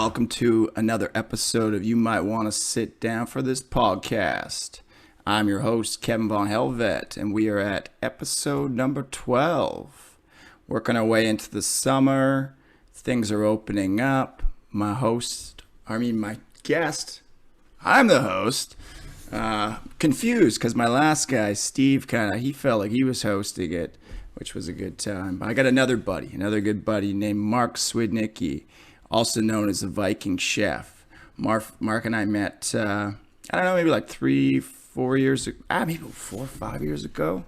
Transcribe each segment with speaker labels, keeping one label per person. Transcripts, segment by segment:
Speaker 1: welcome to another episode of You Might Want to Sit Down for This Podcast. I'm your host, Kevin Von Helvet, and we are at episode number 12. Working our way into the summer, things are opening up. My guest, I'm the host, confused because my last guy, Steve, he felt like he was hosting it, which was a good time. But I got another good buddy named Marc Swiednicki, also known as the Viking Chef. Mark and I met, maybe like 3-4 years ago, maybe 4 or 5 years ago,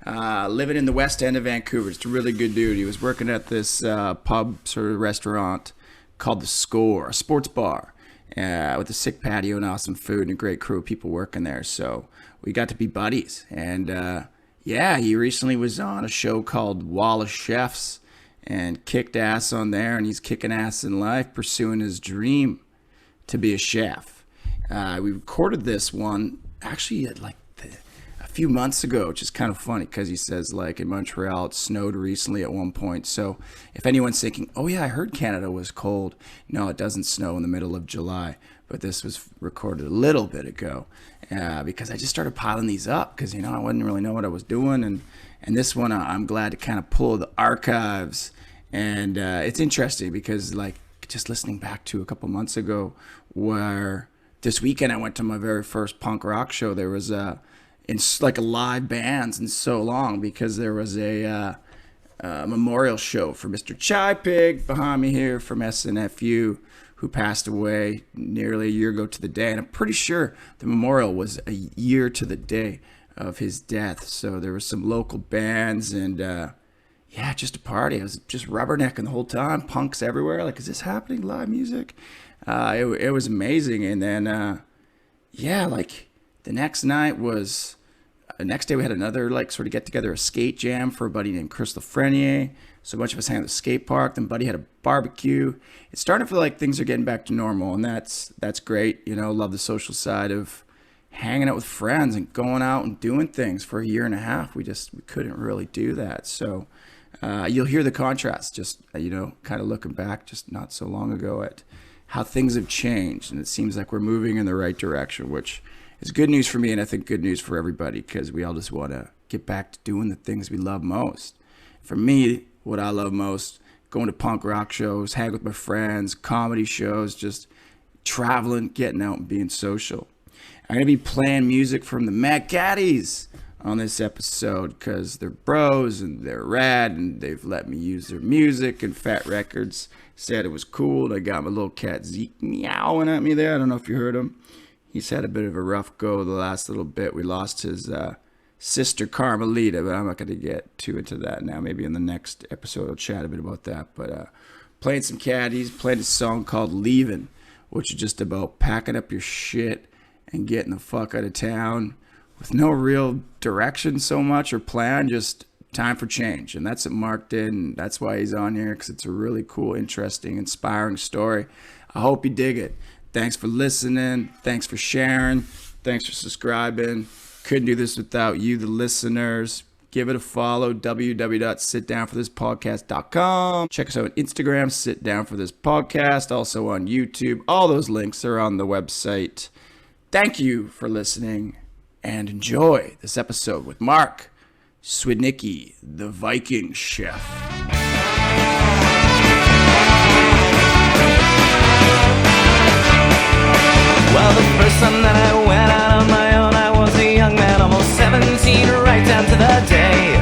Speaker 1: living in the West End of Vancouver. Just a really good dude. He was working at this pub sort of restaurant called The Score, a sports bar, with a sick patio and awesome food and a great crew of people working there. So we got to be buddies. And he recently was on a show called Wall of Chefs and kicked ass on there, and he's kicking ass in life, pursuing his dream to be a chef. We recorded this one actually at a few months ago, which is kind of funny because he says in Montreal it snowed recently at one point. So if anyone's thinking, oh yeah, I heard Canada was cold, no, it doesn't snow in the middle of July. But this was recorded a little bit ago because I just started piling these up because I wouldn't really know what I was doing, and this one I'm glad to kind of pull the archives. And it's interesting because just listening back to a couple months ago, where this weekend I went to my very first punk rock show. There was a live bands in so long because there was a memorial show for Mr. Chai Pig behind me here from SNFU, who passed away nearly a year ago to the day. And I'm pretty sure the memorial was a year to the day of his death. So there were some local bands and just a party. I was just rubbernecking the whole time. Punks everywhere. Is this happening? Live music? It was amazing. And then, the next night was, next day we had another, sort of get together, a skate jam for a buddy named Chris Lafreniere. So a bunch of us hang at the skate park. Then buddy had a barbecue. It's starting to feel like things are getting back to normal. And that's great. Love the social side of hanging out with friends and going out and doing things. For a year and a half, we couldn't really do that. So, you'll hear the contrast, just, kind of looking back just not so long ago at how things have changed. And it seems like we're moving in the right direction, which is good news for me. And I think good news for everybody, because we all just want to get back to doing the things we love most. For me, what I love most, going to punk rock shows, hang with my friends, comedy shows, just traveling, getting out and being social. I'm going to be playing music from the Mad Caddies on this episode because they're bros and they're rad and they've let me use their music, and Fat Records said it was cool. And I got my little cat Zeke meowing at me there. I don't know if you heard him. He's had a bit of a rough go the last little bit. We lost his sister Carmelita, but I'm not going to get too into that now. Maybe in the next episode I'll chat a bit about that. But playing some caddies, playing a song called Leavin', which is just about packing up your shit and getting the fuck out of town with no real direction so much or plan, just time for change. And that's what Mark did, and that's why he's on here, because it's a really cool, interesting, inspiring story. I hope you dig it. Thanks for listening. Thanks for sharing. Thanks for subscribing. Couldn't do this without you, the listeners. Give it a follow, www.sitdownforthispodcast.com. Check us out on Instagram, Sit Down For This Podcast. Also on YouTube. All those links are on the website. Thank you for listening, and enjoy this episode with Marc Swiednicki, the Viking Chef.
Speaker 2: Well, the first time that I went out on my own, I was a young man, almost 17, right down to the day.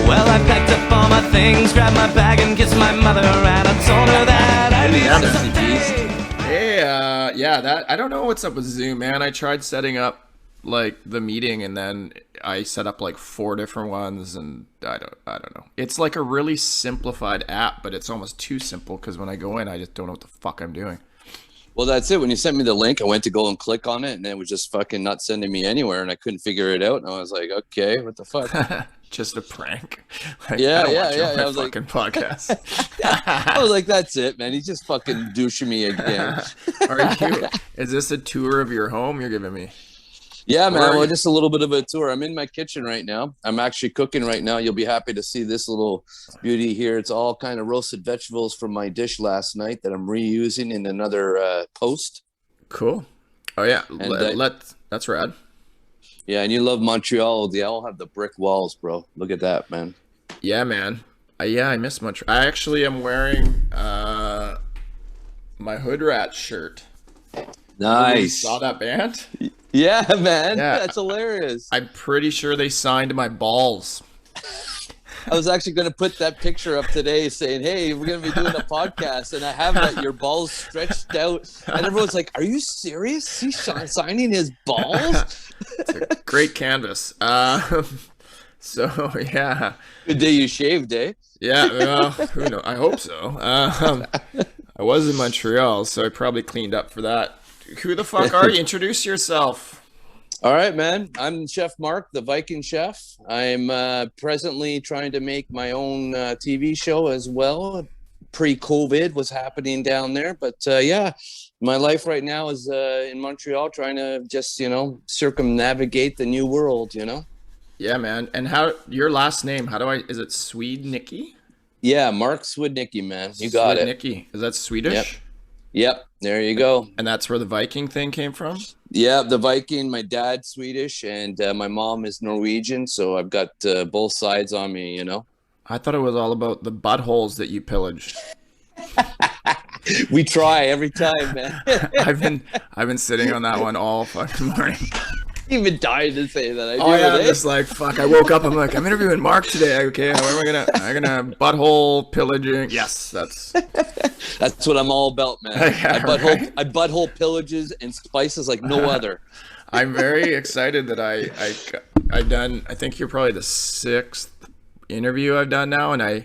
Speaker 2: Well, I packed up all my things, grabbed my bag and kissed my mother, and I told her that I'd be someday.
Speaker 1: Hey, I don't know what's up with Zoom, man. I tried setting up the meeting, and then I set up 4 different ones, and I don't know. It's a really simplified app, but it's almost too simple because when I go in, I just don't know what the fuck I'm doing.
Speaker 3: Well, that's it. When you sent me the link, I went to go and click on it, and it was just fucking not sending me anywhere, and I couldn't figure it out. And I was like, okay, what the fuck?
Speaker 1: Just a prank.
Speaker 3: Yeah.
Speaker 1: I was fucking podcast.
Speaker 3: I was like, that's it, man. He's just fucking douching me again.
Speaker 1: Is this a tour of your home you're giving me?
Speaker 3: Yeah, man.
Speaker 1: Where are
Speaker 3: Well,
Speaker 1: you?
Speaker 3: just a little bit of a tour. I'm in my kitchen right now. I'm actually cooking right now. You'll be happy to see this little beauty here. It's all kind of roasted vegetables from my dish last night that I'm reusing in another post.
Speaker 1: Cool. Oh yeah,
Speaker 3: And
Speaker 1: that's rad.
Speaker 3: yeah, and you love Montreal. They all have the brick walls, bro. Look at that, man.
Speaker 1: Yeah, man. Yeah, I miss Montreal. I actually am wearing my Hood Rat shirt. You
Speaker 3: Nice.
Speaker 1: saw that band?
Speaker 3: Yeah, man.
Speaker 1: Yeah.
Speaker 3: That's hilarious.
Speaker 1: I'm pretty sure they signed my balls.
Speaker 3: I was actually going to put that picture up today saying, hey, we're going to be doing a podcast. And I have your balls stretched out. And everyone's like, are you serious? He's signing his balls?
Speaker 1: It's a great canvas. So, yeah.
Speaker 3: Good day you shaved, eh?
Speaker 1: Yeah, well, who knows? I hope so. I was in Montreal, so I probably cleaned up for that. Who the fuck are you? Introduce yourself.
Speaker 3: All right, man. I'm Chef Marc, the Viking Chef. I'm presently trying to make my own TV show as well. Pre-COVID was happening down there. But yeah, my life right now is in Montreal trying to just, circumnavigate the new world,
Speaker 1: Yeah, man. And how your last name? Is it Swiednicki?
Speaker 3: Yeah, Marc Swiednicki, man. You got it.
Speaker 1: Swiednicki. Is that Swedish?
Speaker 3: Yep. There you go.
Speaker 1: And that's where the Viking thing came from?
Speaker 3: Yeah, the Viking. My dad's Swedish and my mom is Norwegian. So I've got both sides on me,
Speaker 1: I thought it was all about the buttholes that you pillaged.
Speaker 3: We try every time, man.
Speaker 1: I've been sitting on that one all fucking morning.
Speaker 3: You've been dying to say that.
Speaker 1: I'm just like, fuck. I woke up. I'm like, I'm interviewing Marc today. Okay, what am I gonna? I'm gonna butthole pillaging. Yes, that's
Speaker 3: what I'm all about, man.
Speaker 1: Yeah,
Speaker 3: I butthole pillages and spices like no other.
Speaker 1: I'm very excited that I've done. I think you're probably the 6th interview I've done now, and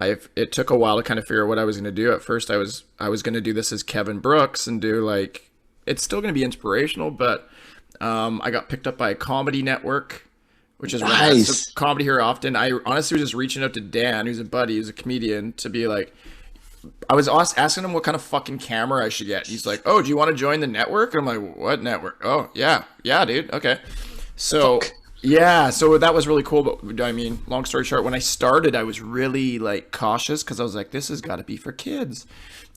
Speaker 1: it took a while to kind of figure out what I was gonna do. At first, I was gonna do this as Kevin Brooks and do like it's still gonna be inspirational, but. I got picked up by a comedy network, which is nice. So comedy here often. I honestly was just reaching out to Dan, who's a buddy, who's a comedian, to be like, I was asking him what kind of fucking camera I should get. He's like, oh, do you want to join the network? And I'm like, what network? Oh, yeah, dude. Okay. So, yeah, so that was really cool. But I mean, long story short, when I started, I was really like cautious because I was like, this has got to be for kids.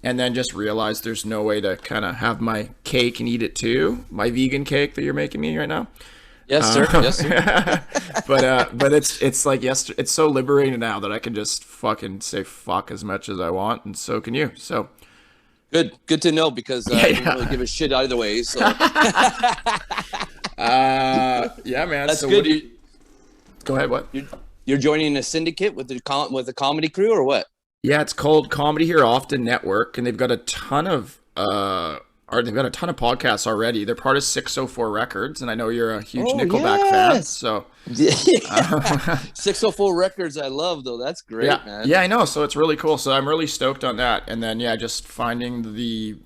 Speaker 1: And then just realized there's no way to kind of have my cake and eat it too. My vegan cake that you're making me right now.
Speaker 3: Yes, sir. Yes, sir.
Speaker 1: but it's like it's so liberating now that I can just fucking say fuck as much as I want, and so can you. So
Speaker 3: good to know because I don't really give a shit either way. So
Speaker 1: yeah, man.
Speaker 3: That's
Speaker 1: so
Speaker 3: good.
Speaker 1: Go ahead. What?
Speaker 3: You're joining a syndicate with the comedy crew or what?
Speaker 1: Yeah, it's called Comedy Here Often Network, and they've got a ton of podcasts already. They're part of 604 Records, and I know you're a huge Nickelback fan. So
Speaker 3: 604 Records, I love though. That's great, man.
Speaker 1: Yeah, I know. So it's really cool. So I'm really stoked on that. And then just finding the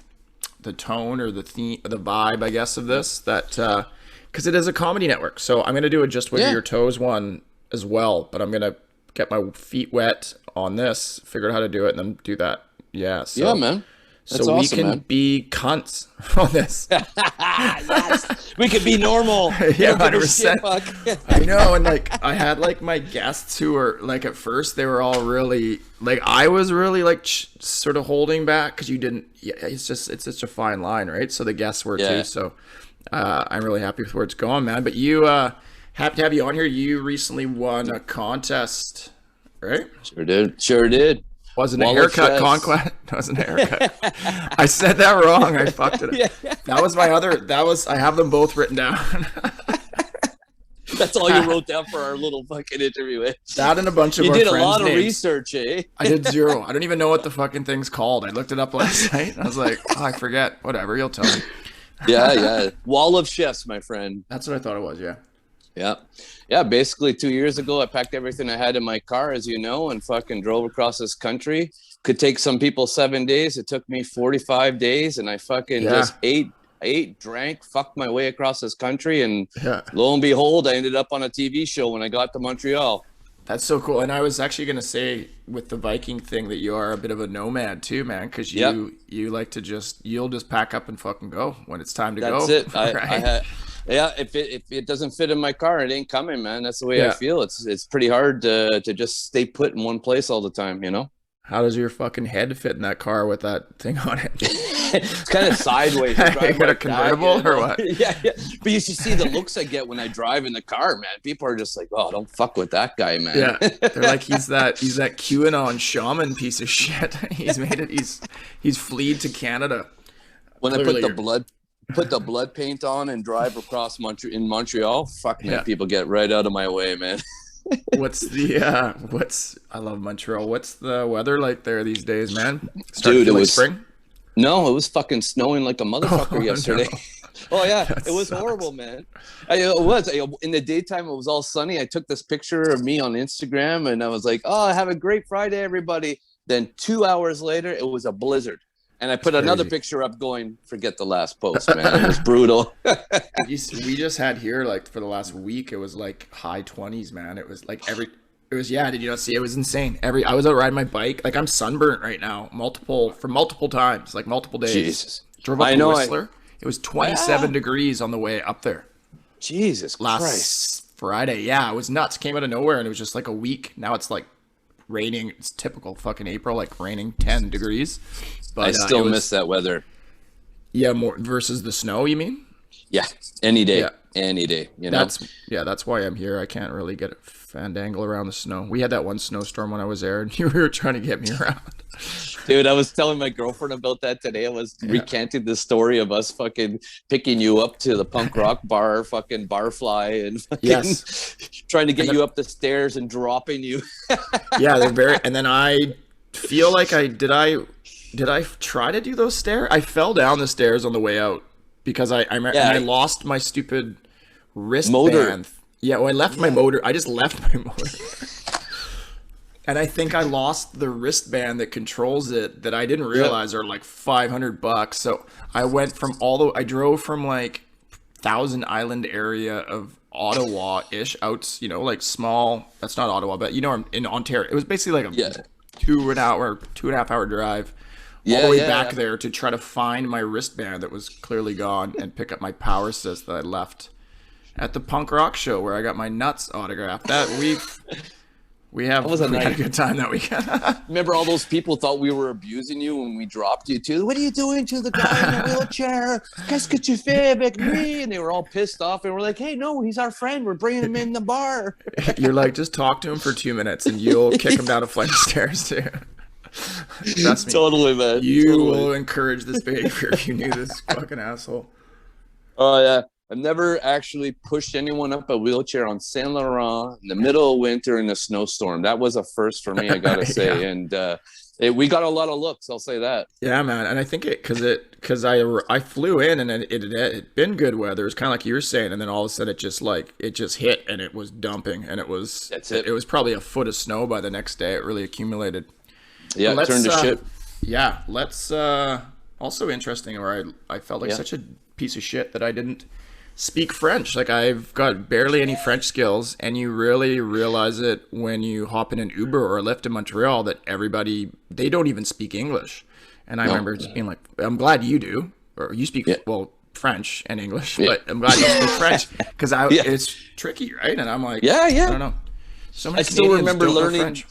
Speaker 1: tone or the theme, the vibe, I guess, of this that because it is a comedy network. So I'm gonna do a Just Wiggle Your Toes one as well, but I'm gonna get my feet wet on this, figure out how to do it, and then do that. Yeah. So,
Speaker 3: yeah, man. That's
Speaker 1: so
Speaker 3: awesome,
Speaker 1: we can
Speaker 3: man.
Speaker 1: be cunts on this.
Speaker 3: Yes, we could be normal.
Speaker 1: Yeah, 100%. I know, and like I had like my guests who were like at first they were all really like I was really like sort of holding back because you didn't. Yeah, it's such a fine line, right? So the guests were too. So I'm really happy with where it's going, man. But you happy to have you on here. You recently won a contest, right?
Speaker 3: Sure did.
Speaker 1: Wasn't a haircut conquest. Wasn't a haircut. I said that wrong. I fucked it up.
Speaker 3: Yeah.
Speaker 1: That was my other. I have them both written down.
Speaker 3: That's all you wrote down for our little fucking interview. Eh?
Speaker 1: That and a bunch of
Speaker 3: you
Speaker 1: our
Speaker 3: did a
Speaker 1: friends'
Speaker 3: lot of
Speaker 1: names.
Speaker 3: research, eh?
Speaker 1: I did 0. I don't even know what the fucking thing's called. I looked it up last night. I was like, I forget. Whatever. You'll tell me.
Speaker 3: Yeah. Wall of chefs, my friend.
Speaker 1: That's what I thought it was. Yeah.
Speaker 3: Yeah. Basically 2 years ago, I packed everything I had in my car, as you know, and fucking drove across this country. Could take some people 7 days. It took me 45 days, and I fucking just ate, drank, fucked my way across this country, and lo and behold, I ended up on a TV show when I got to Montreal.
Speaker 1: That's so cool. And I was actually going to say with the Viking thing that you are a bit of a nomad too, man, because you like to you'll just pack up and fucking go when it's time to go.
Speaker 3: That's it.
Speaker 1: Right?
Speaker 3: Yeah, if it doesn't fit in my car, it ain't coming, man. That's the way I
Speaker 1: Yeah.
Speaker 3: feel. It's pretty hard to just stay put in one place all the time, you know?
Speaker 1: How does your fucking head fit in that car with that thing on it?
Speaker 3: It's kind of sideways. I
Speaker 1: You
Speaker 3: drive
Speaker 1: got a
Speaker 3: like that,
Speaker 1: convertible
Speaker 3: you know?
Speaker 1: or what?
Speaker 3: Yeah, yeah. But you should see the looks I get when I drive in the car, man. People are just like, "Oh, don't fuck with that guy, man."
Speaker 1: Yeah, they're like he's that QAnon shaman piece of shit. He's made it. He's fleed to Canada.
Speaker 3: When
Speaker 1: Clearly
Speaker 3: I put the blood paint on and drive across Montreal, fuck, man,
Speaker 1: Yeah.
Speaker 3: people get right out of my way, man.
Speaker 1: I love Montreal. What's the weather like there these days, man?
Speaker 3: Dude, it
Speaker 1: like
Speaker 3: was
Speaker 1: spring.
Speaker 3: No, it was fucking snowing like a motherfucker
Speaker 1: Oh,
Speaker 3: yesterday.
Speaker 1: no.
Speaker 3: Oh yeah,
Speaker 1: That
Speaker 3: it was
Speaker 1: sucks.
Speaker 3: horrible, man. It was in the daytime. It was all sunny. I took this picture of me on Instagram, and I was like, "Oh, have a great Friday, everybody." Then 2 hours later, it was a blizzard, and I put another
Speaker 1: crazy.
Speaker 3: picture up, going, "Forget the last post, man. It was brutal."
Speaker 1: We just had here like for the last week. It was like high 20s, man. It was like It was, yeah. Did you not see? It was insane. I was out riding my bike. Like I'm sunburnt right now, multiple times, like multiple days.
Speaker 3: Jesus,
Speaker 1: Drove up
Speaker 3: I
Speaker 1: to
Speaker 3: know,
Speaker 1: Whistler. It was 27
Speaker 3: Yeah.
Speaker 1: degrees on the way up there
Speaker 3: Jesus
Speaker 1: last
Speaker 3: Christ.
Speaker 1: Friday. Yeah, it was nuts. Came out of nowhere, and it was just like a week. Now it's like raining. It's typical fucking April, like raining 10 degrees. But
Speaker 3: I still
Speaker 1: it was-
Speaker 3: miss that weather.
Speaker 1: Yeah, more versus the snow. You mean?
Speaker 3: Yeah, any day,
Speaker 1: Yeah.
Speaker 3: any day. You know,
Speaker 1: That's why I'm here. I can't really get a fandangle around the snow. We had that one snowstorm when I was there, and you were trying to get me around.
Speaker 3: dude, I was telling my girlfriend about that today. I was recanting the story of us fucking picking you up to the punk rock bar, fucking barfly, and fucking
Speaker 1: Yes.
Speaker 3: trying to get you up the stairs and dropping you.
Speaker 1: Yeah, they're very. And then I feel like did I try to do those stairs? I fell down the stairs on the way out because and I lost my stupid wristband.
Speaker 3: Motor.
Speaker 1: Yeah, well, I left my motor. I just left my motor. And I think I lost the wristband that controls it that I didn't realize are like $500. So I went from I drove from like Thousand Island area of Ottawa-ish out, like small. That's not Ottawa, but I'm in Ontario. It was basically like a 2.5 hour drive all the way back there to try to find my wristband that was clearly gone and pick up my power assist that I left at the punk rock show where I got my nuts autographed. We had a good time that weekend.
Speaker 3: Remember, all those people thought we were abusing you when we dropped you too. What are you doing to the guy in the wheelchair? Qu'est-ce que tu fais avec lui? And they were all pissed off, and we're like, "Hey, no, he's our friend. We're bringing him in the bar."
Speaker 1: You're like, just talk to him for 2 minutes, and you'll kick him down a flight of stairs too. Trust me.
Speaker 3: Totally, man.
Speaker 1: You
Speaker 3: Totally.
Speaker 1: will encourage this behavior if you knew this fucking asshole.
Speaker 3: Oh yeah, I've never actually pushed anyone up a wheelchair on Saint Laurent in the middle of winter in a snowstorm. That was a first for me, I gotta say.
Speaker 1: Yeah.
Speaker 3: And we got a lot of looks. I'll say that.
Speaker 1: Yeah, man, and I think because I flew in and it had been good weather. It's kind of like you were saying, and then all of a sudden it just hit and it was dumping, and it was
Speaker 3: That's it.
Speaker 1: It was probably a foot of snow by the next day. It really accumulated.
Speaker 3: Yeah,
Speaker 1: Let's,
Speaker 3: turned to shit.
Speaker 1: Yeah, let's also interesting where I felt like such a piece of shit that I didn't speak French. Like I've got barely any French skills, and you really realize it when you hop in an Uber or a Lyft in Montreal that they don't even speak English. And I remember just being like, I'm glad you do, or you speak French and English, but I'm glad you speak French because it's tricky, right? And I'm like, I don't know. So many
Speaker 3: I still
Speaker 1: Canadians
Speaker 3: remember
Speaker 1: don't know
Speaker 3: learning.
Speaker 1: French.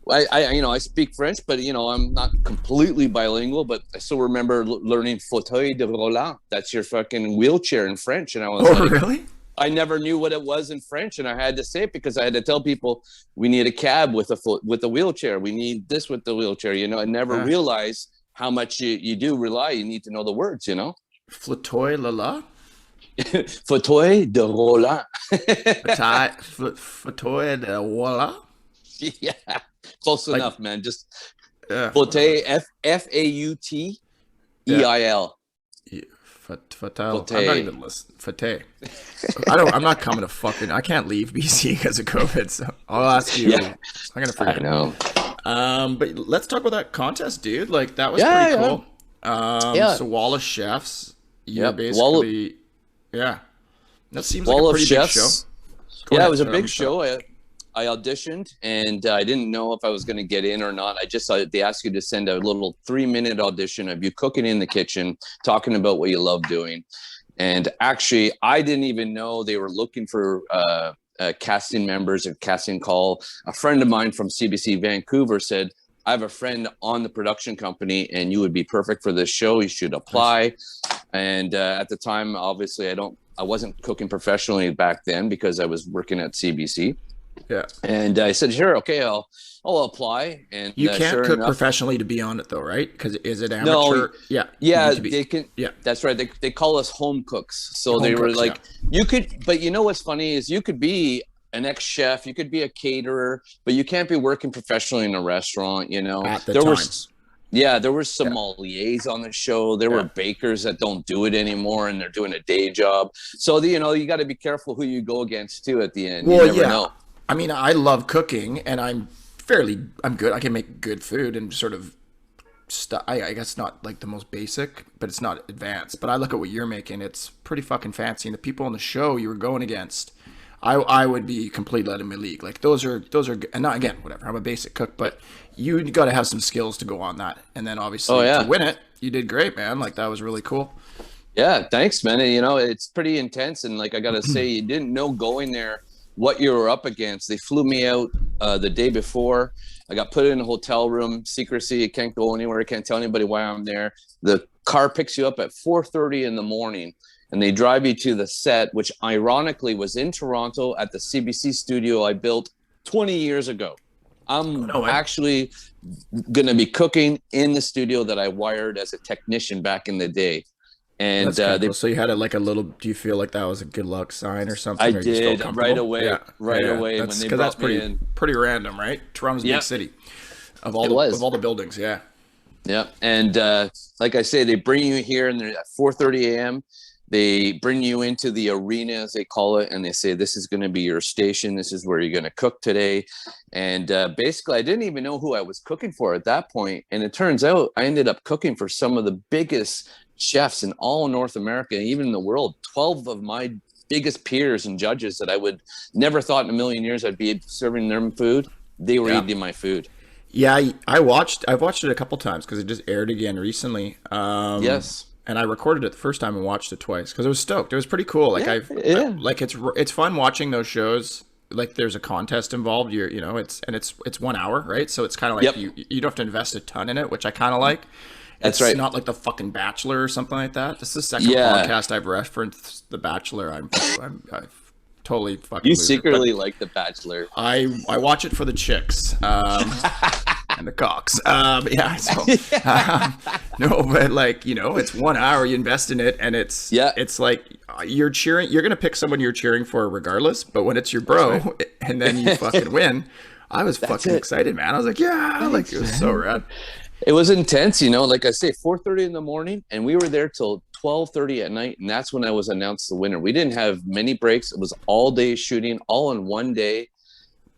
Speaker 3: I speak French, but I'm not completely bilingual. But I still remember learning fauteuil de roulant. That's your fucking wheelchair in French, and I was like,
Speaker 1: Really?
Speaker 3: I never knew what it was in French, and I had to say it because I had to tell people we need a cab with a wheelchair. We need this with the wheelchair. I never realized how much you do rely. You need to know the words.
Speaker 1: Fauteuil la.
Speaker 3: Fauteuil de roulant.
Speaker 1: Fauteuil de voila.
Speaker 3: Yeah, close enough, man. Just
Speaker 1: Fauteuil.
Speaker 3: F-A-U-T-E-I-L.
Speaker 1: Fauteuil. I'm not even listening. Fauteuil. I'm not coming to fucking. I can't leave BC because of COVID. So I'll ask you. I'm gonna forget.
Speaker 3: I know.
Speaker 1: But let's talk about that contest, dude. Like that was pretty cool. So Wall of Chefs. You're basically. That seems
Speaker 3: Wall
Speaker 1: like a pretty
Speaker 3: of
Speaker 1: big show.
Speaker 3: Chefs. It was a big show. I auditioned, and I didn't know if I was going to get in or not. I just they asked you to send a little 3-minute audition of you cooking in the kitchen, talking about what you love doing. And actually, I didn't even know they were looking for casting members, a casting call. A friend of mine from CBC Vancouver said, I have a friend on the production company and you would be perfect for this show. You should apply. And at the time, obviously, I wasn't cooking professionally back then because I was working at CBC.
Speaker 1: Yeah.
Speaker 3: And I said, sure, okay, I'll apply. And
Speaker 1: you can't
Speaker 3: sure
Speaker 1: cook
Speaker 3: enough,
Speaker 1: professionally to be on it though, right? Because is it amateur?
Speaker 3: No,
Speaker 1: yeah.
Speaker 3: They can.
Speaker 1: Yeah,
Speaker 3: that's right. They call us home cooks. So
Speaker 1: home
Speaker 3: they were
Speaker 1: cooks,
Speaker 3: like, you could, but you know what's funny is you could be an ex-chef, you could be a caterer, but you can't be working professionally in a restaurant. You know,
Speaker 1: at the
Speaker 3: there
Speaker 1: time.
Speaker 3: there were sommeliers on the show. There were bakers that don't do it anymore, and they're doing a day job. So you got to be careful who you go against too. At the end,
Speaker 1: Well,
Speaker 3: you never know.
Speaker 1: I mean, I love cooking, and I'm good. I can make good food and sort of stuff. I guess not like the most basic, but it's not advanced. But I look at what you're making; it's pretty fucking fancy. And the people on the show you were going against, I would be completely out of my league. Like those are, and not again, whatever. I'm a basic cook, but you got to have some skills to go on that. And then obviously to win it, you did great, man. Like that was really cool.
Speaker 3: Yeah, thanks, man. And, it's pretty intense, and like I gotta say, you didn't know going there what you were up against. They flew me out the day before. I got put in a hotel room, secrecy. I can't go anywhere. I can't tell anybody why I'm there. The car picks you up at 4:30 in the morning, and they drive you to the set, which ironically was in Toronto at the CBC studio I built 20 years ago. I'm actually going to be cooking in the studio that I wired as a technician back in the day. And
Speaker 1: cool. So you had like a little. Do you feel like that was a good luck sign or something?
Speaker 3: I did right away.
Speaker 1: Yeah.
Speaker 3: Right away when they brought me in.
Speaker 1: Pretty random, right? Toronto's a big city of all the buildings. Yeah.
Speaker 3: Yeah, and like I say, they bring you here, and they're at 4:30 a.m. They bring you into the arena, as they call it, and they say, this is going to be your station. This is where you're going to cook today. And basically, I didn't even know who I was cooking for at that point. And it turns out I ended up cooking for some of the biggest chefs in all North America, even in the world. 12 of my biggest peers and judges that I would never thought in a million years I'd be serving them food. They were eating my food.
Speaker 1: Yeah, I've watched it a couple times because it just aired again recently.
Speaker 3: Yes.
Speaker 1: And I recorded it the first time and watched it twice because I was stoked. It was pretty cool. Like like it's fun watching those shows. Like there's a contest involved. It's 1 hour, right? So it's kind of like you don't have to invest a ton in it, which I kind of like.
Speaker 3: That's right.
Speaker 1: It's not like the fucking Bachelor or something like that. This is the second podcast I've referenced the Bachelor. I'm totally fucking.
Speaker 3: You secretly like the Bachelor.
Speaker 1: I watch it for the chicks. And the cocks. No, but like, it's 1 hour you invest in it, and it's like you're going to pick someone you're cheering for regardless, but when it's your bro and then you fucking win, I was fucking excited, man. I was like, it was so rad.
Speaker 3: It was intense, like I say, 4:30 in the morning, and we were there till 12:30 at night, and that's when I was announced the winner. We didn't have many breaks. It was all day shooting, all in one day.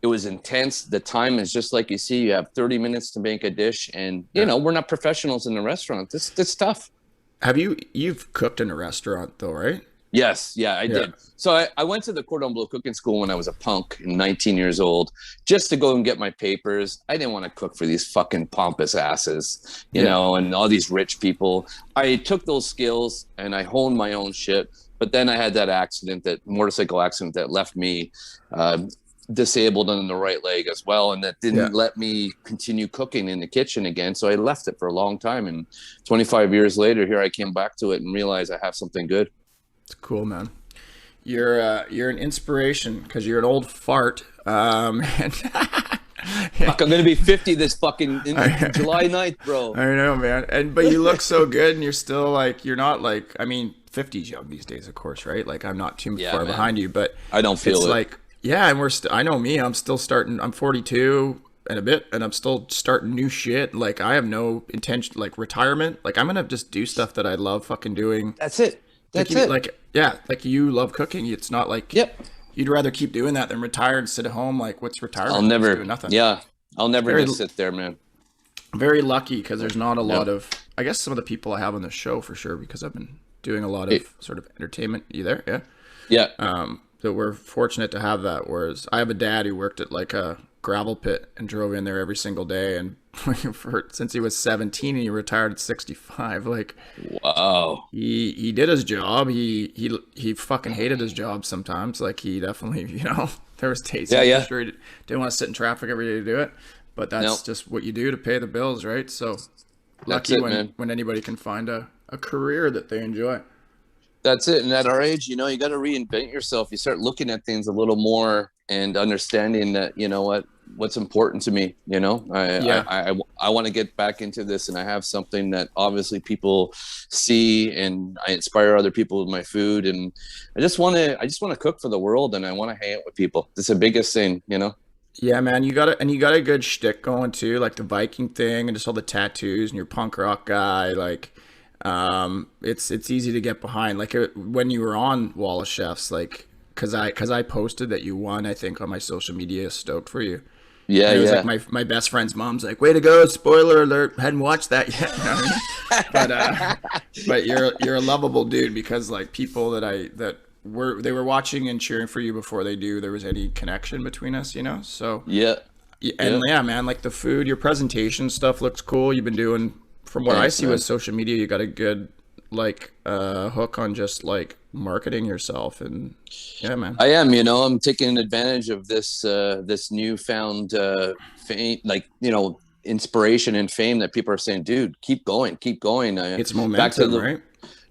Speaker 3: It was intense. The time is just like you see. You have 30 minutes to make a dish, and we're not professionals in the restaurant. It's tough.
Speaker 1: You've cooked in a restaurant though, right?
Speaker 3: Yes, I did. So I went to the Cordon Bleu cooking school when I was a punk, 19 years old, just to go and get my papers. I didn't want to cook for these fucking pompous asses, you know, and all these rich people. I took those skills and I honed my own shit. But then I had that motorcycle accident that left me disabled on the right leg as well, and that didn't let me continue cooking in the kitchen again. So I left it for a long time, and 25 years later, here I came back to it and realized I have something good.
Speaker 1: It's cool, man. You're an inspiration because you're an old fart.
Speaker 3: And Fuck, I'm gonna be 50 this fucking July 9th, bro.
Speaker 1: I know, man. But you look so good, and you're still like, you're not like, 50's young these days, of course, right? Like I'm not too far behind you, but
Speaker 3: I don't feel it.
Speaker 1: Like, and I know me. I'm still starting. I'm 42 and a bit, and I'm still starting new shit. Like I have no intention, like retirement. Like I'm gonna just do stuff that I love fucking doing.
Speaker 3: That's it.
Speaker 1: Like you love cooking. It's not like you'd rather keep doing that than retire and sit at home. Like what's retirement?
Speaker 3: I'll never
Speaker 1: do nothing.
Speaker 3: Yeah, I'll never just sit there, man.
Speaker 1: Very lucky because there's not a lot of. I guess some of the people I have on the show for sure because I've been doing a lot of sort of entertainment. You there? Yeah.
Speaker 3: Yeah.
Speaker 1: So we're fortunate to have that. Whereas I have a dad who worked at like a gravel pit and drove in there every single day. And since he was 17 and he retired at 65, like,
Speaker 3: Wow.
Speaker 1: he did his job. He fucking hated his job sometimes. Like, he definitely, there was days
Speaker 3: Yeah.
Speaker 1: sure he didn't want to sit in traffic every day to do it. But that's just what you do to pay the bills, right? So lucky when anybody can find a career that they enjoy.
Speaker 3: That's it. And at our age, you got to reinvent yourself. You start looking at things a little more and understanding that, what's important to me. I want to get back into this, and I have something that obviously people see, and I inspire other people with my food. And I just want to cook for the world, and I want to hang out with people. That's the biggest thing,
Speaker 1: Yeah, man, you got a good shtick going too, like the Viking thing and just all the tattoos and your punk rock guy. Like, it's easy to get behind. Like when you were on Wall of Chefs, like, cause I posted that you won, I think, on my social media. Stoked for you.
Speaker 3: Yeah,
Speaker 1: and it was like my best friend's mom's like, "Way to go! Spoiler alert! Hadn't watched that yet." You know what I mean? but you're a lovable dude, because like people that were watching and cheering for you before there was any connection between us, So
Speaker 3: yeah,
Speaker 1: man, like the food, your presentation stuff looks cool. You've been doing, from what I see with social media, you got a good hook on just like marketing yourself. And yeah, man,
Speaker 3: I am. I'm taking advantage of this newfound fame, inspiration and fame that people are saying, dude, keep going.
Speaker 1: It's momentum, right?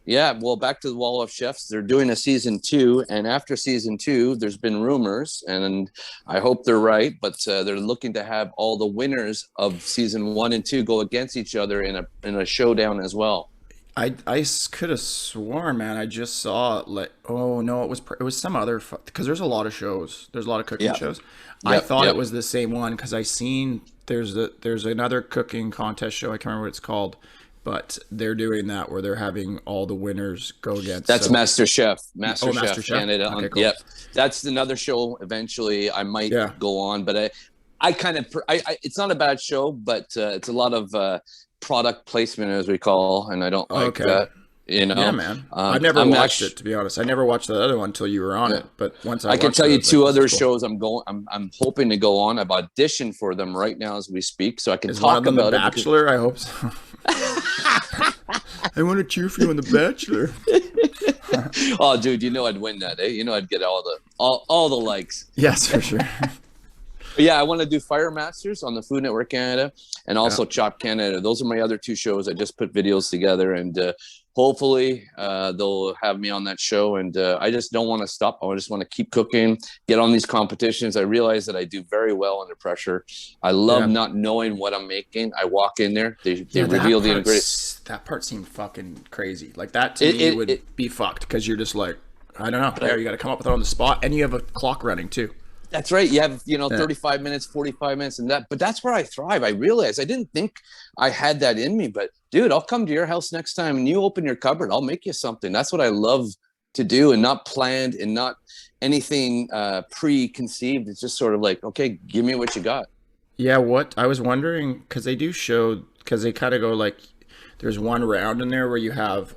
Speaker 3: Yeah, well, back to the Wall of Chefs. They're doing a season 2, and after season 2, there's been rumors, and I hope they're right, but they're looking to have all the winners of season 1 and 2 go against each other in a showdown as well.
Speaker 1: I could have sworn, man, I just saw oh no, it was some other, because there's a lot of shows. There's a lot of cooking shows. I thought it was the same one, because I seen there's another cooking contest show. I can't remember what it's called. But they're doing that where they're having all the winners go against.
Speaker 3: That's Master Chef
Speaker 1: Master Chef
Speaker 3: Canada.
Speaker 1: Okay, cool.
Speaker 3: Yep, that's another show. Eventually, I might go on, but I kind of it's not a bad show, but it's a lot of product placement, as we call, and I don't like that. Yeah,
Speaker 1: man. I've never watched it, to be honest. I never watched the other one until you were on it. But once I
Speaker 3: can tell you 2 other shows I'm hoping to go on. I've auditioned for them right now as we speak, so I can talk about it.
Speaker 1: Bachelor, I hope so. I want to cheer for you on The Bachelor.
Speaker 3: Oh, dude, I'd win that, eh? I'd get all the likes.
Speaker 1: Yes, for sure.
Speaker 3: But yeah, I want to do Fire Masters on the Food Network Canada, and also Chop Canada. Those are my other 2 shows. I just put videos together, and hopefully they'll have me on that show. And I just don't want to stop. I just want to keep cooking, get on these competitions. I realize that I do very well under pressure. I love not knowing what I'm making. I walk in there, they reveal the ingredients.
Speaker 1: That part seemed fucking crazy. Like that to me would be fucked, because you're just like, I don't know. There, you got to come up with it on the spot, and you have a clock running too.
Speaker 3: That's right. You have, 35 minutes, 45 minutes, but that's where I thrive. I realized I didn't think I had that in me, but dude, I'll come to your house next time and you open your cupboard. I'll make you something. That's what I love to do, and not planned and not anything preconceived. It's just sort of like, okay, give me what you got. Yeah.
Speaker 1: What I was wondering, because they do show, because they kind of go like, there's one round in there where you have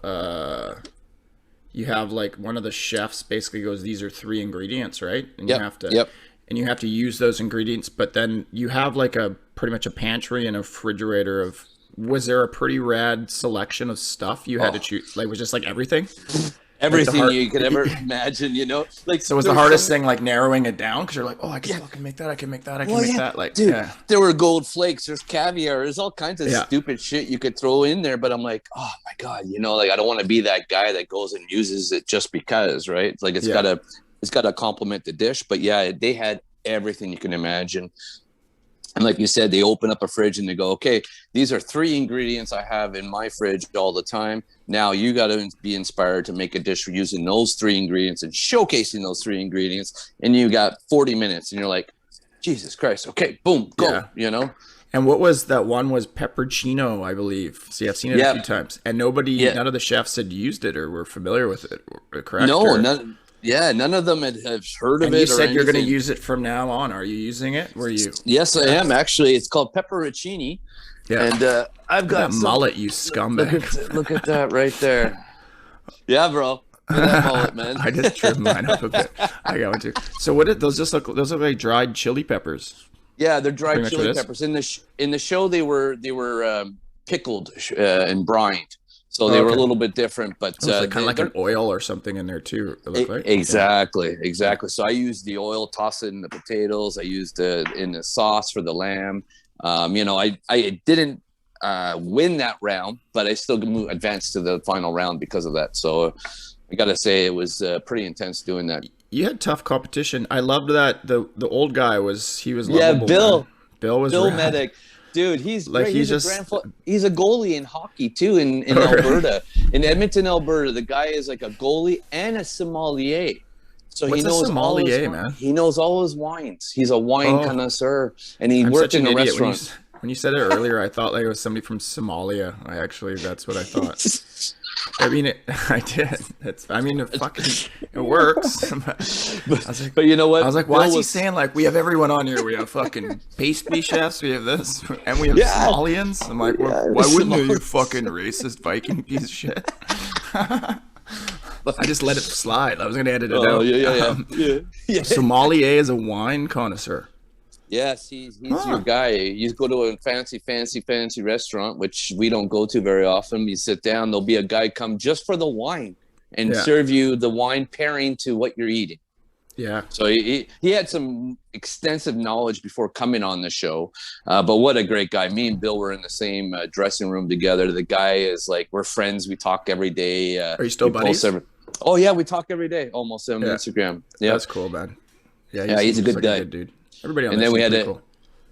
Speaker 1: like one of the chefs basically goes, these are 3 ingredients, right? And you have to, and you have to use those ingredients, but then you have like pretty much a pantry and a refrigerator of, was there a pretty rad selection of stuff you had to choose? Like, was just like everything?
Speaker 3: Everything you could ever imagine, like,
Speaker 1: so was the hardest thing like narrowing it down, because you're like, oh, I can fucking make that, I can make that, I can make that, like,
Speaker 3: dude, there were gold flakes, there's caviar, there's all kinds of stupid shit you could throw in there, but I'm like, oh my god, like, I don't want to be that guy that goes and uses it just because, right? It's like it's gotta complement the dish. But they had everything you can imagine. And like you said, they open up a fridge and they go, okay, these are 3 ingredients I have in my fridge all the time. Now you got to be inspired to make a dish using those 3 ingredients and showcasing those 3 ingredients. And you got 40 minutes and you're like, Jesus Christ. Okay, boom, go,
Speaker 1: And what was that one was Pepperchino, I believe. See, I've seen it a few times. And none of the chefs had used it or were familiar with it, correct?
Speaker 3: No, none of them have heard of it.
Speaker 1: You said you're going to use it from now on. Are you using it? Were you?
Speaker 3: Yes, I am, actually. It's called Pepperchino. Yeah. And I've got
Speaker 1: that mullet, you scumbag.
Speaker 3: Look at that right there. Yeah, bro. Look at that mullet, man.
Speaker 1: I just trimmed mine up a bit. I got one too. So what did those look like? Dried chili peppers.
Speaker 3: Yeah, they're dried
Speaker 1: Pretty much what
Speaker 3: chili
Speaker 1: it is?
Speaker 3: peppers. In the show, they were pickled and brined, so they
Speaker 1: Oh,
Speaker 3: were a
Speaker 1: okay.
Speaker 3: little bit different. But
Speaker 1: It was like kind of like
Speaker 3: they're
Speaker 1: an oil or something in there too. It looked like.
Speaker 3: exactly. So I used the oil, toss it in the potatoes. I used it in the sauce for the lamb. I didn't win that round, but I still advanced to the final round because of that. So I got to say it was pretty intense doing that.
Speaker 1: You had tough competition. I loved that the old guy was
Speaker 3: Yeah,
Speaker 1: lovable.
Speaker 3: Bill.
Speaker 1: Man. Bill was
Speaker 3: Bill
Speaker 1: rad.
Speaker 3: Medic, dude, he's
Speaker 1: Like
Speaker 3: great.
Speaker 1: he's
Speaker 3: He's
Speaker 1: just
Speaker 3: he's a goalie in hockey too in Alberta, in Edmonton, Alberta. The guy is like a goalie and a sommelier, so
Speaker 1: What's
Speaker 3: he
Speaker 1: a
Speaker 3: knows
Speaker 1: sommelier, man?
Speaker 3: He knows all his wines. He's a wine connoisseur, and he
Speaker 1: I'm
Speaker 3: worked
Speaker 1: such
Speaker 3: in
Speaker 1: an
Speaker 3: a
Speaker 1: idiot.
Speaker 3: restaurant.
Speaker 1: When you said it earlier, I thought like it was somebody from Somalia. That's what I thought. I mean, I did. It works.
Speaker 3: But you know what?
Speaker 1: I was like, why is he saying like we have everyone on here? We have fucking pastry chefs, we have this, and we have Somalians. I'm like, well, why wouldn't you, you fucking racist Viking piece of shit? I just let it slide. I was gonna edit it out.
Speaker 3: Yeah.
Speaker 1: Sommelier is a wine connoisseur.
Speaker 3: Yes, he's your guy. You go to a fancy restaurant, which we don't go to very often. You sit down, there'll be a guy come just for the wine and serve you the wine pairing to what you're eating.
Speaker 1: Yeah.
Speaker 3: So he had some extensive knowledge before coming on the show. But what a great guy. Me and Bill were in the same dressing room together. The guy is like, we're friends. We talk every day.
Speaker 1: Are you still buddies?
Speaker 3: Oh, yeah. We talk every day almost on Instagram. Yeah.
Speaker 1: That's cool, man.
Speaker 3: Yeah, he's a good guy.
Speaker 1: A good dude. Everybody on
Speaker 3: and
Speaker 1: this
Speaker 3: then
Speaker 1: cool.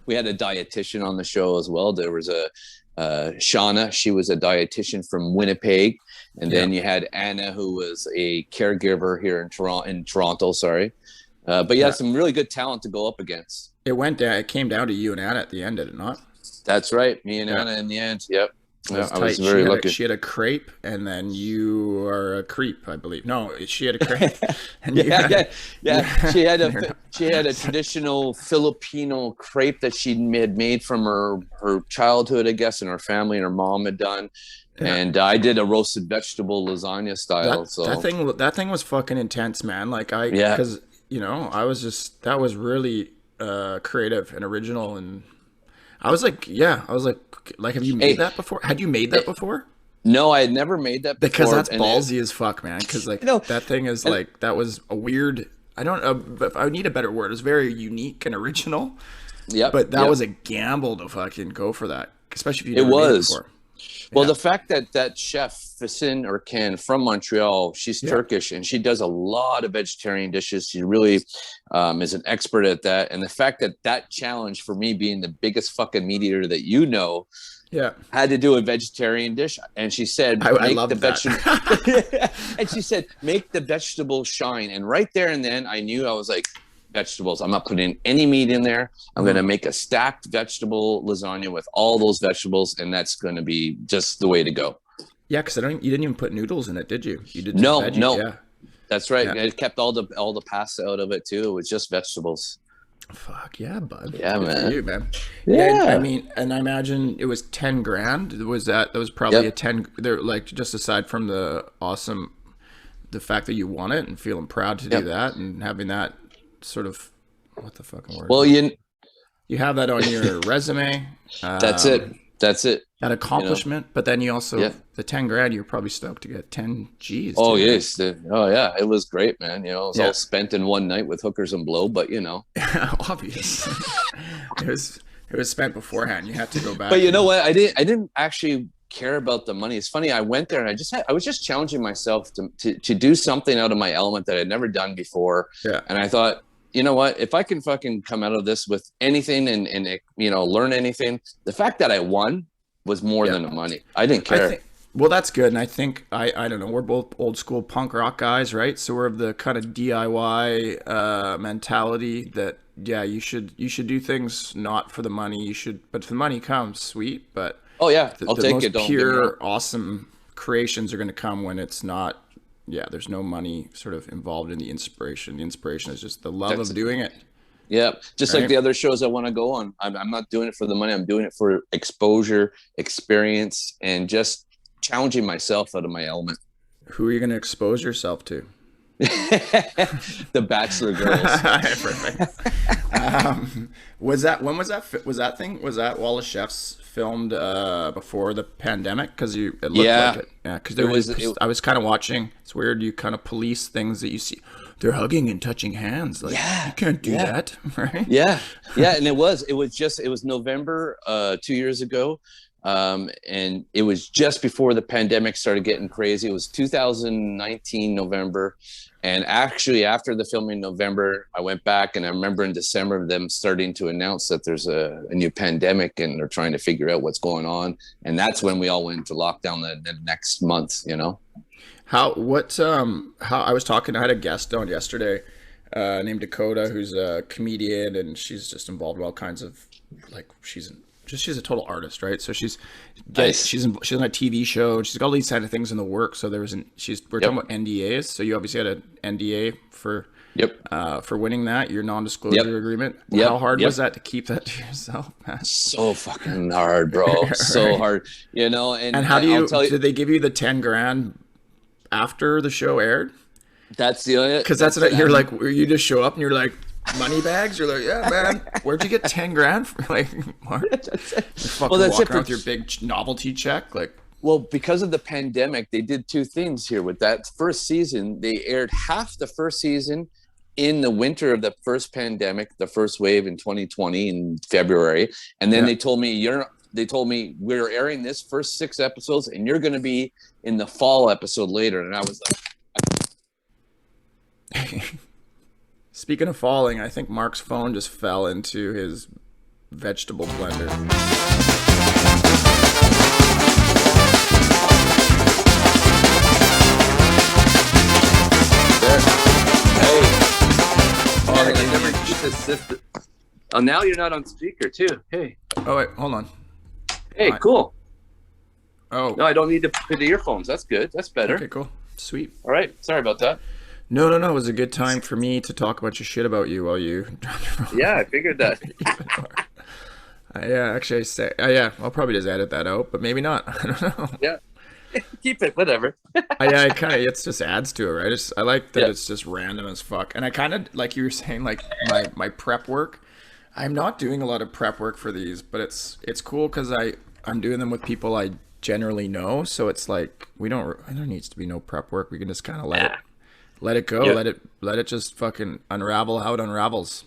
Speaker 3: we had a dietitian on the show as well. There was a Shauna. She was a dietitian from Winnipeg. And then you had Anna, who was a caregiver here in Toronto. Sorry. But yeah, some really good talent to go up against.
Speaker 1: It came down to you and Anna at the end, did it not?
Speaker 3: That's right. Me and Anna in the end. Yep.
Speaker 1: I was very lucky. She had a crepe, and then you are a creep, I believe. No, she had a crepe. And
Speaker 3: She had a traditional Filipino crepe that she had made from her childhood, I guess, and her family and her mom had done. Yeah. And I did a roasted vegetable lasagna style.
Speaker 1: That thing was fucking intense, man. Like because that was really creative and original, and I was like, have you made that before? Had you made that before?
Speaker 3: No, I had never made that before.
Speaker 1: Because that's ballsy as fuck, man. Because that thing is that was a weird. I don't know. I need a better word. It was very unique and original. Yeah. But that was a gamble to fucking go for that, especially if you never made it before.
Speaker 3: Well, the fact that chef Fasin or Ken from Montreal, she's Turkish and she does a lot of vegetarian dishes. She really is an expert at that. And the fact that challenge for me being the biggest fucking meat eater that had to do a vegetarian dish. And she said, and she said, make the vegetables shine. And right there and then I knew, I was like, vegetables. I'm not putting any meat in there. I'm going to make a stacked vegetable lasagna with all those vegetables, and that's going to be just the way to go.
Speaker 1: Yeah, because you didn't even put noodles in it, did you? You did
Speaker 3: no.
Speaker 1: Yeah.
Speaker 3: That's right. Yeah. It kept all the pasta out of it too. It was just vegetables.
Speaker 1: Fuck yeah, bud.
Speaker 3: Yeah,
Speaker 1: good
Speaker 3: man.
Speaker 1: For you, man.
Speaker 3: Yeah.
Speaker 1: I mean, and I imagine it was $10,000. That was probably a 10. There, like just aside from the fact that you won it and feeling proud to do that and having that. Sort of, what the fucking word?
Speaker 3: Well, you
Speaker 1: have that on your resume.
Speaker 3: That's it.
Speaker 1: That accomplishment, but then you also the $10,000. You're probably stoked to get 10 G's.
Speaker 3: Oh yes, yeah, it was great, man. It was all spent in one night with hookers and blow, but
Speaker 1: obviously, it was spent beforehand. You had to go back.
Speaker 3: But you know what? I didn't actually care about the money. It's funny. I went there and I was just challenging myself to do something out of my element that I'd never done before. Yeah, and I thought, you know what? If I can fucking come out of this with anything and learn anything, the fact that I won was more than the money. I didn't care.
Speaker 1: Well, that's good. And I think, I don't know, we're both old school punk rock guys, right? So we're of the kind of DIY mentality that, you should do things not for the money. But if the money comes, sweet. But
Speaker 3: I'll take it.
Speaker 1: Most pure, awesome creations are going to come when it's not, there's no money sort of involved in the inspiration. The inspiration is just the love of doing it.
Speaker 3: Yeah, just like the other shows I want to go on. I'm not doing it for the money. I'm doing it for exposure, experience, and just challenging myself out of my element.
Speaker 1: Who are you going to expose yourself to?
Speaker 3: The Bachelor girls.
Speaker 1: Perfect. Was that when was that was that thing was that Wall of Chefs filmed before the pandemic? Because it looked like it. Yeah, because there was. I was kind of watching. It's weird. You kind of police things that you see. They're hugging and touching hands. Like you can't do that, right?
Speaker 3: Yeah, and it was November 2 years ago. And it was just before the pandemic started getting crazy. It was 2019 November. And actually after the filming in November, I went back and I remember in December them starting to announce that there's a new pandemic and they're trying to figure out what's going on. And that's when we all went into lockdown the next month, you know?
Speaker 1: How I was talking, I had a guest on yesterday named Dakota, who's a comedian, and she's just involved in all kinds of, like, she's a total artist, right? So she's on a TV show. She's got all these kind of things in the work. So we're talking about NDAs. So you obviously had an NDA for winning that, your non-disclosure agreement. How hard was that to keep that to yourself, man?
Speaker 3: So fucking hard, bro. So hard, you know. And
Speaker 1: how did they give you the 10 grand after the show aired?
Speaker 3: That's the
Speaker 1: because that's what you're like. You just show up and you're like, money bags. You're like, yeah, man. Where'd you get 10 grand for? Like, Mark? Well, that's it. With your big novelty check, like.
Speaker 3: Well, because of the pandemic, they did two things here. With that first season, they aired half the first season in the winter of the first pandemic, the first wave in 2020 in February, and then they told me we're airing this first 6 episodes, and you're going to be in the fall episode later. And I was
Speaker 1: like. Speaking of falling, I think Marc's phone just fell into his vegetable blender.
Speaker 3: There. Hey. Oh, now you're not on speaker too. Hey.
Speaker 1: Oh wait, hold on.
Speaker 3: Hey, cool.
Speaker 1: Oh.
Speaker 3: No, I don't need to put the earphones. That's good. That's better.
Speaker 1: Okay, cool. Sweet.
Speaker 3: All right. Sorry about that.
Speaker 1: No. It was a good time for me to talk a bunch of shit about you while you.
Speaker 3: Yeah, I figured that.
Speaker 1: I'll probably just edit that out, but maybe not. I don't know.
Speaker 3: Yeah, keep it, whatever.
Speaker 1: I kind of, it just adds to it, right? I like that it's just random as fuck, and I kind of like you were saying, like my prep work. I'm not doing a lot of prep work for these, but it's cool because I'm doing them with people I generally know, so it's like there needs to be no prep work. We can just kind of let it go, let it just fucking unravel how it unravels.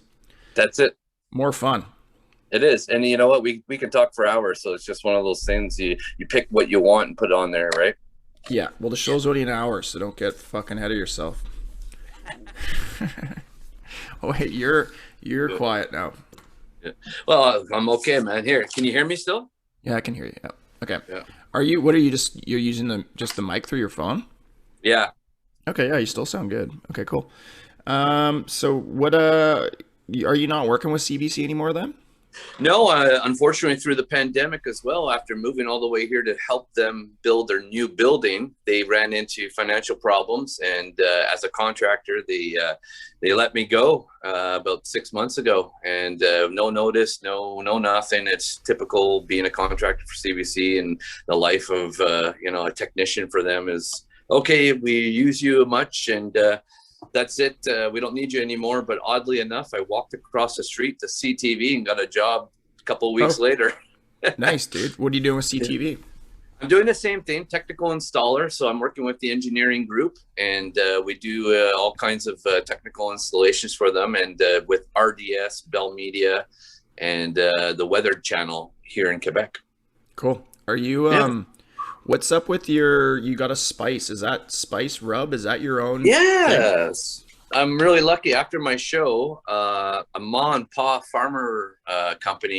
Speaker 3: That's it.
Speaker 1: More fun.
Speaker 3: It is. And you know what? We can talk for hours, so it's just one of those things you pick what you want and put it on there, right?
Speaker 1: Yeah. Well, the show's only an hour, so don't get fucking ahead of yourself. Oh, wait, you're quiet now.
Speaker 3: Yeah. Well, I'm okay, man. Here, can you hear me still?
Speaker 1: Yeah, I can hear you. Yeah. Okay.
Speaker 3: Yeah.
Speaker 1: You're using just the mic through your phone?
Speaker 3: Yeah.
Speaker 1: Okay, yeah, you still sound good. Okay, cool. So what are you not working with CBC anymore then?
Speaker 3: No, unfortunately, through the pandemic as well, after moving all the way here to help them build their new building, they ran into financial problems. And as a contractor, they let me go about 6 months ago, and no notice, no nothing. It's typical being a contractor for CBC, and the life of a technician for them is, okay, we use you much, and that's it. We don't need you anymore. But oddly enough, I walked across the street to CTV and got a job a couple of weeks later.
Speaker 1: Nice, dude. What are you doing with CTV?
Speaker 3: I'm doing the same thing, technical installer. So I'm working with the engineering group, and we do all kinds of technical installations for them, and with RDS, Bell Media, and the Weather Channel here in Quebec.
Speaker 1: Cool. Are you what's up with you got a spice? Is that spice rub? Is that your own?
Speaker 3: Yes. Thing? I'm really lucky. After my show, a ma and pa farmer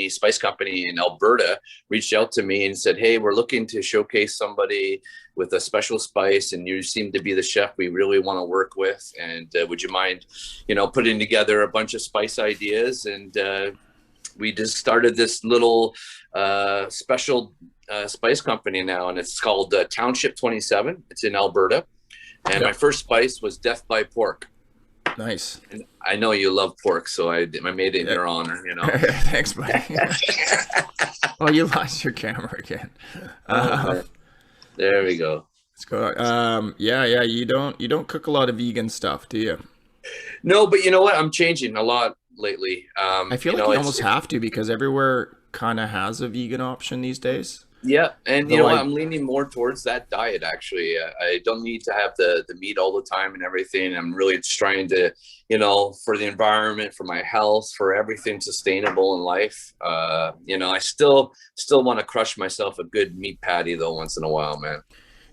Speaker 3: spice company in Alberta reached out to me and said, hey, we're looking to showcase somebody with a special spice, and you seem to be the chef we really want to work with. And would you mind, putting together a bunch of spice ideas? And we just started this little special spice company now, and it's called Township 27. It's in Alberta, and my first spice was Death by Pork.
Speaker 1: Nice.
Speaker 3: And I know you love pork, so I made it in your honor.
Speaker 1: Thanks, buddy. Well, you lost your camera again.
Speaker 3: There we go.
Speaker 1: Let's go. Yeah. You don't cook a lot of vegan stuff, do you?
Speaker 3: No, but you know what? I'm changing a lot. lately.
Speaker 1: I feel like you almost have to, because everywhere kind of has a vegan option these days.
Speaker 3: Yeah, and you
Speaker 1: Though
Speaker 3: know what? I'm leaning more towards that diet. Actually, I don't need to have the meat all the time and everything. I'm really just trying to, for the environment, for my health, for everything sustainable in life. I still want to crush myself a good meat patty though once in a while, man.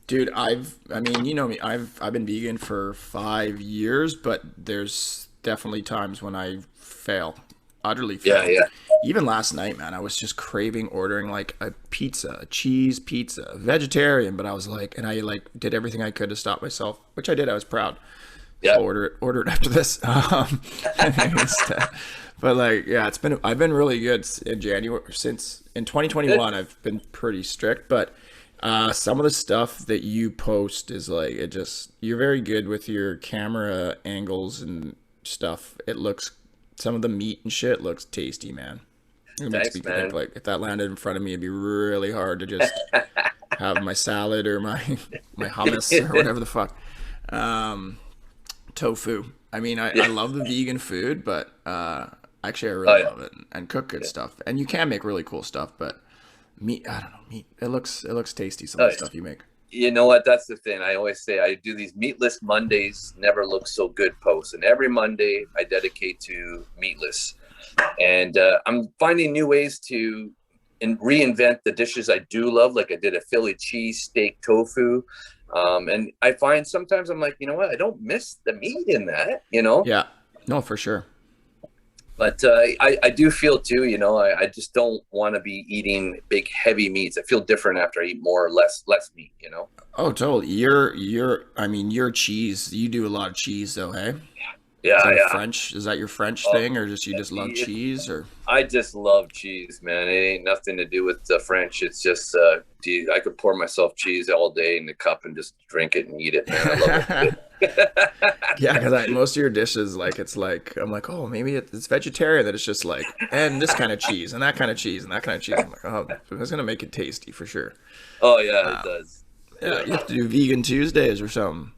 Speaker 1: Dude, I mean, you know me, I've been vegan for 5 years, but there's definitely times when I fail, utterly
Speaker 3: Yeah,
Speaker 1: fail.
Speaker 3: yeah.
Speaker 1: Even last night, man, I was just craving ordering like a pizza, a cheese pizza, vegetarian, but I was like, and I like did everything I could to stop myself, which I did. I was proud. So
Speaker 3: Yeah.
Speaker 1: order it after this. But like, yeah, I've been really good in January. Since in 2021, I've been pretty strict, but some of the stuff that you post is like, you're very good with your camera angles and stuff. Some of the meat and shit looks tasty, man. It makes me
Speaker 3: Thanks, man.
Speaker 1: think like if that landed in front of me, it'd be really hard to just have my salad or my hummus or whatever the fuck. Tofu. I mean, I love the vegan food, but actually I really love it and cook good stuff. And you can make really cool stuff, but meat, I don't know, meat. It looks tasty. Some of the stuff you make.
Speaker 3: You know what? That's the thing. I always say I do these meatless Mondays, never look so good posts. And every Monday I dedicate to meatless. And I'm finding new ways to reinvent the dishes I do love. Like I did a Philly cheese steak tofu. And I find sometimes I'm like, you know what? I don't miss the meat in that,
Speaker 1: Yeah, no, for sure.
Speaker 3: But I do feel too, I just don't want to be eating big heavy meats. I feel different after I eat more or less meat,
Speaker 1: Oh, totally. I mean, your cheese, you do a lot of cheese though, hey?
Speaker 3: Yeah, yeah.
Speaker 1: French, is that your French thing, or you just love cheese, or?
Speaker 3: I just love cheese, man. It ain't nothing to do with the French. It's just, I could pour myself cheese all day in the cup and just drink it and eat it, man. I love it.
Speaker 1: Yeah, because most of your dishes, like, it's like, I'm like, oh, maybe it's vegetarian, that it's just like, and this kind of cheese, and that kind of cheese, and that kind of cheese. I'm like, oh, it's going to make it tasty for sure.
Speaker 3: Oh, yeah, it does.
Speaker 1: Yeah, you have to do vegan Tuesdays or something.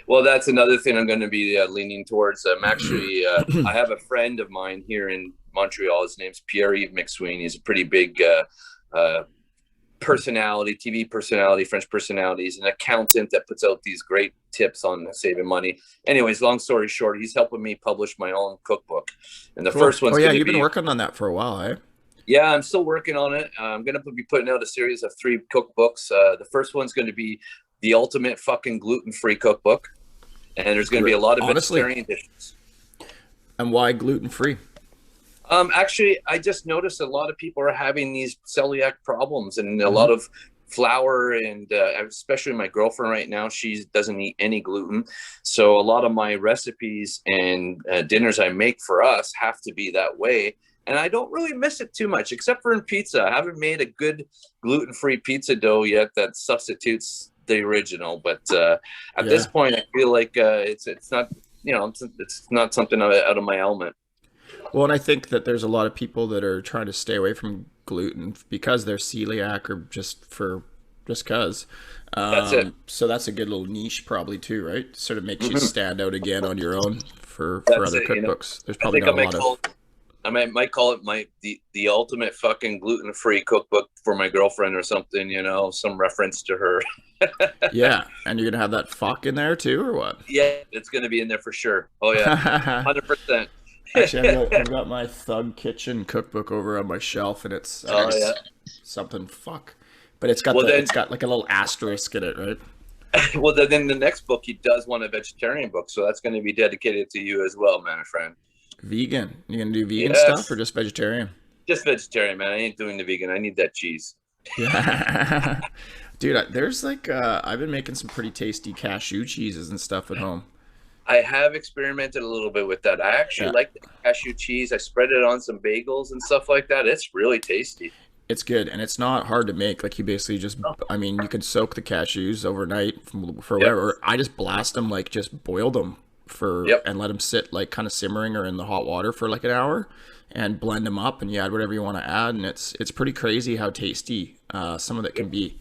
Speaker 3: Well, that's another thing I'm going to be leaning towards. I'm actually, I have a friend of mine here in Montreal. His name's Pierre-Yves McSween. He's a pretty big personality, TV personality, French personality. He's an accountant that puts out these great tips on saving money. Anyways, long story short, he's helping me publish my own cookbook. And the first one's
Speaker 1: you've been working on that for a while, eh?
Speaker 3: Yeah, I'm still working on it. I'm going to be putting out a series of 3 cookbooks. The first one's going to be the ultimate fucking gluten-free cookbook. And there's going to be a lot of vegetarian dishes.
Speaker 1: And why gluten-free?
Speaker 3: Actually, I just noticed a lot of people are having these celiac problems and a lot of flour, and especially my girlfriend right now, she doesn't eat any gluten. So a lot of my recipes and dinners I make for us have to be that way. And I don't really miss it too much, except for in pizza. I haven't made a good gluten-free pizza dough yet that substitutes the original. But at this point, I feel like it's not, it's not something out of my element.
Speaker 1: Well, and I think that there's a lot of people that are trying to stay away from gluten because they're celiac or just because.
Speaker 3: That's it.
Speaker 1: So that's a good little niche probably too, right? Sort of makes you stand out again on your own for other cookbooks. There's probably not a lot of...
Speaker 3: I might call it the ultimate fucking gluten-free cookbook for my girlfriend or something, some reference to her.
Speaker 1: Yeah, and you're going to have that fuck in there too, or what?
Speaker 3: Yeah, it's going to be in there for sure. Oh, yeah, 100%.
Speaker 1: Actually, I've got my Thug Kitchen cookbook over on my shelf, and it's something fuck. But it's got it's got like a little asterisk in it, right?
Speaker 3: Well, then the next book, he does want a vegetarian book, so that's going to be dedicated to you as well, man, friend.
Speaker 1: Vegan? You gonna do vegan stuff or just vegetarian?
Speaker 3: Just vegetarian, man. I ain't doing the vegan. I need that cheese.
Speaker 1: Yeah. Dude, there's like I've been making some pretty tasty cashew cheeses and stuff at home.
Speaker 3: I have experimented a little bit with that. I actually like the cashew cheese. I spread it on some bagels and stuff like that. It's really tasty. It's
Speaker 1: good, and it's not hard to make. Like, you basically just, I mean, you can soak the cashews overnight for whatever. I just blast them, like just boil them and let them sit like kind of simmering or in the hot water for like an hour, and blend them up, and you add whatever you want to add, and it's pretty crazy how tasty some of that can be.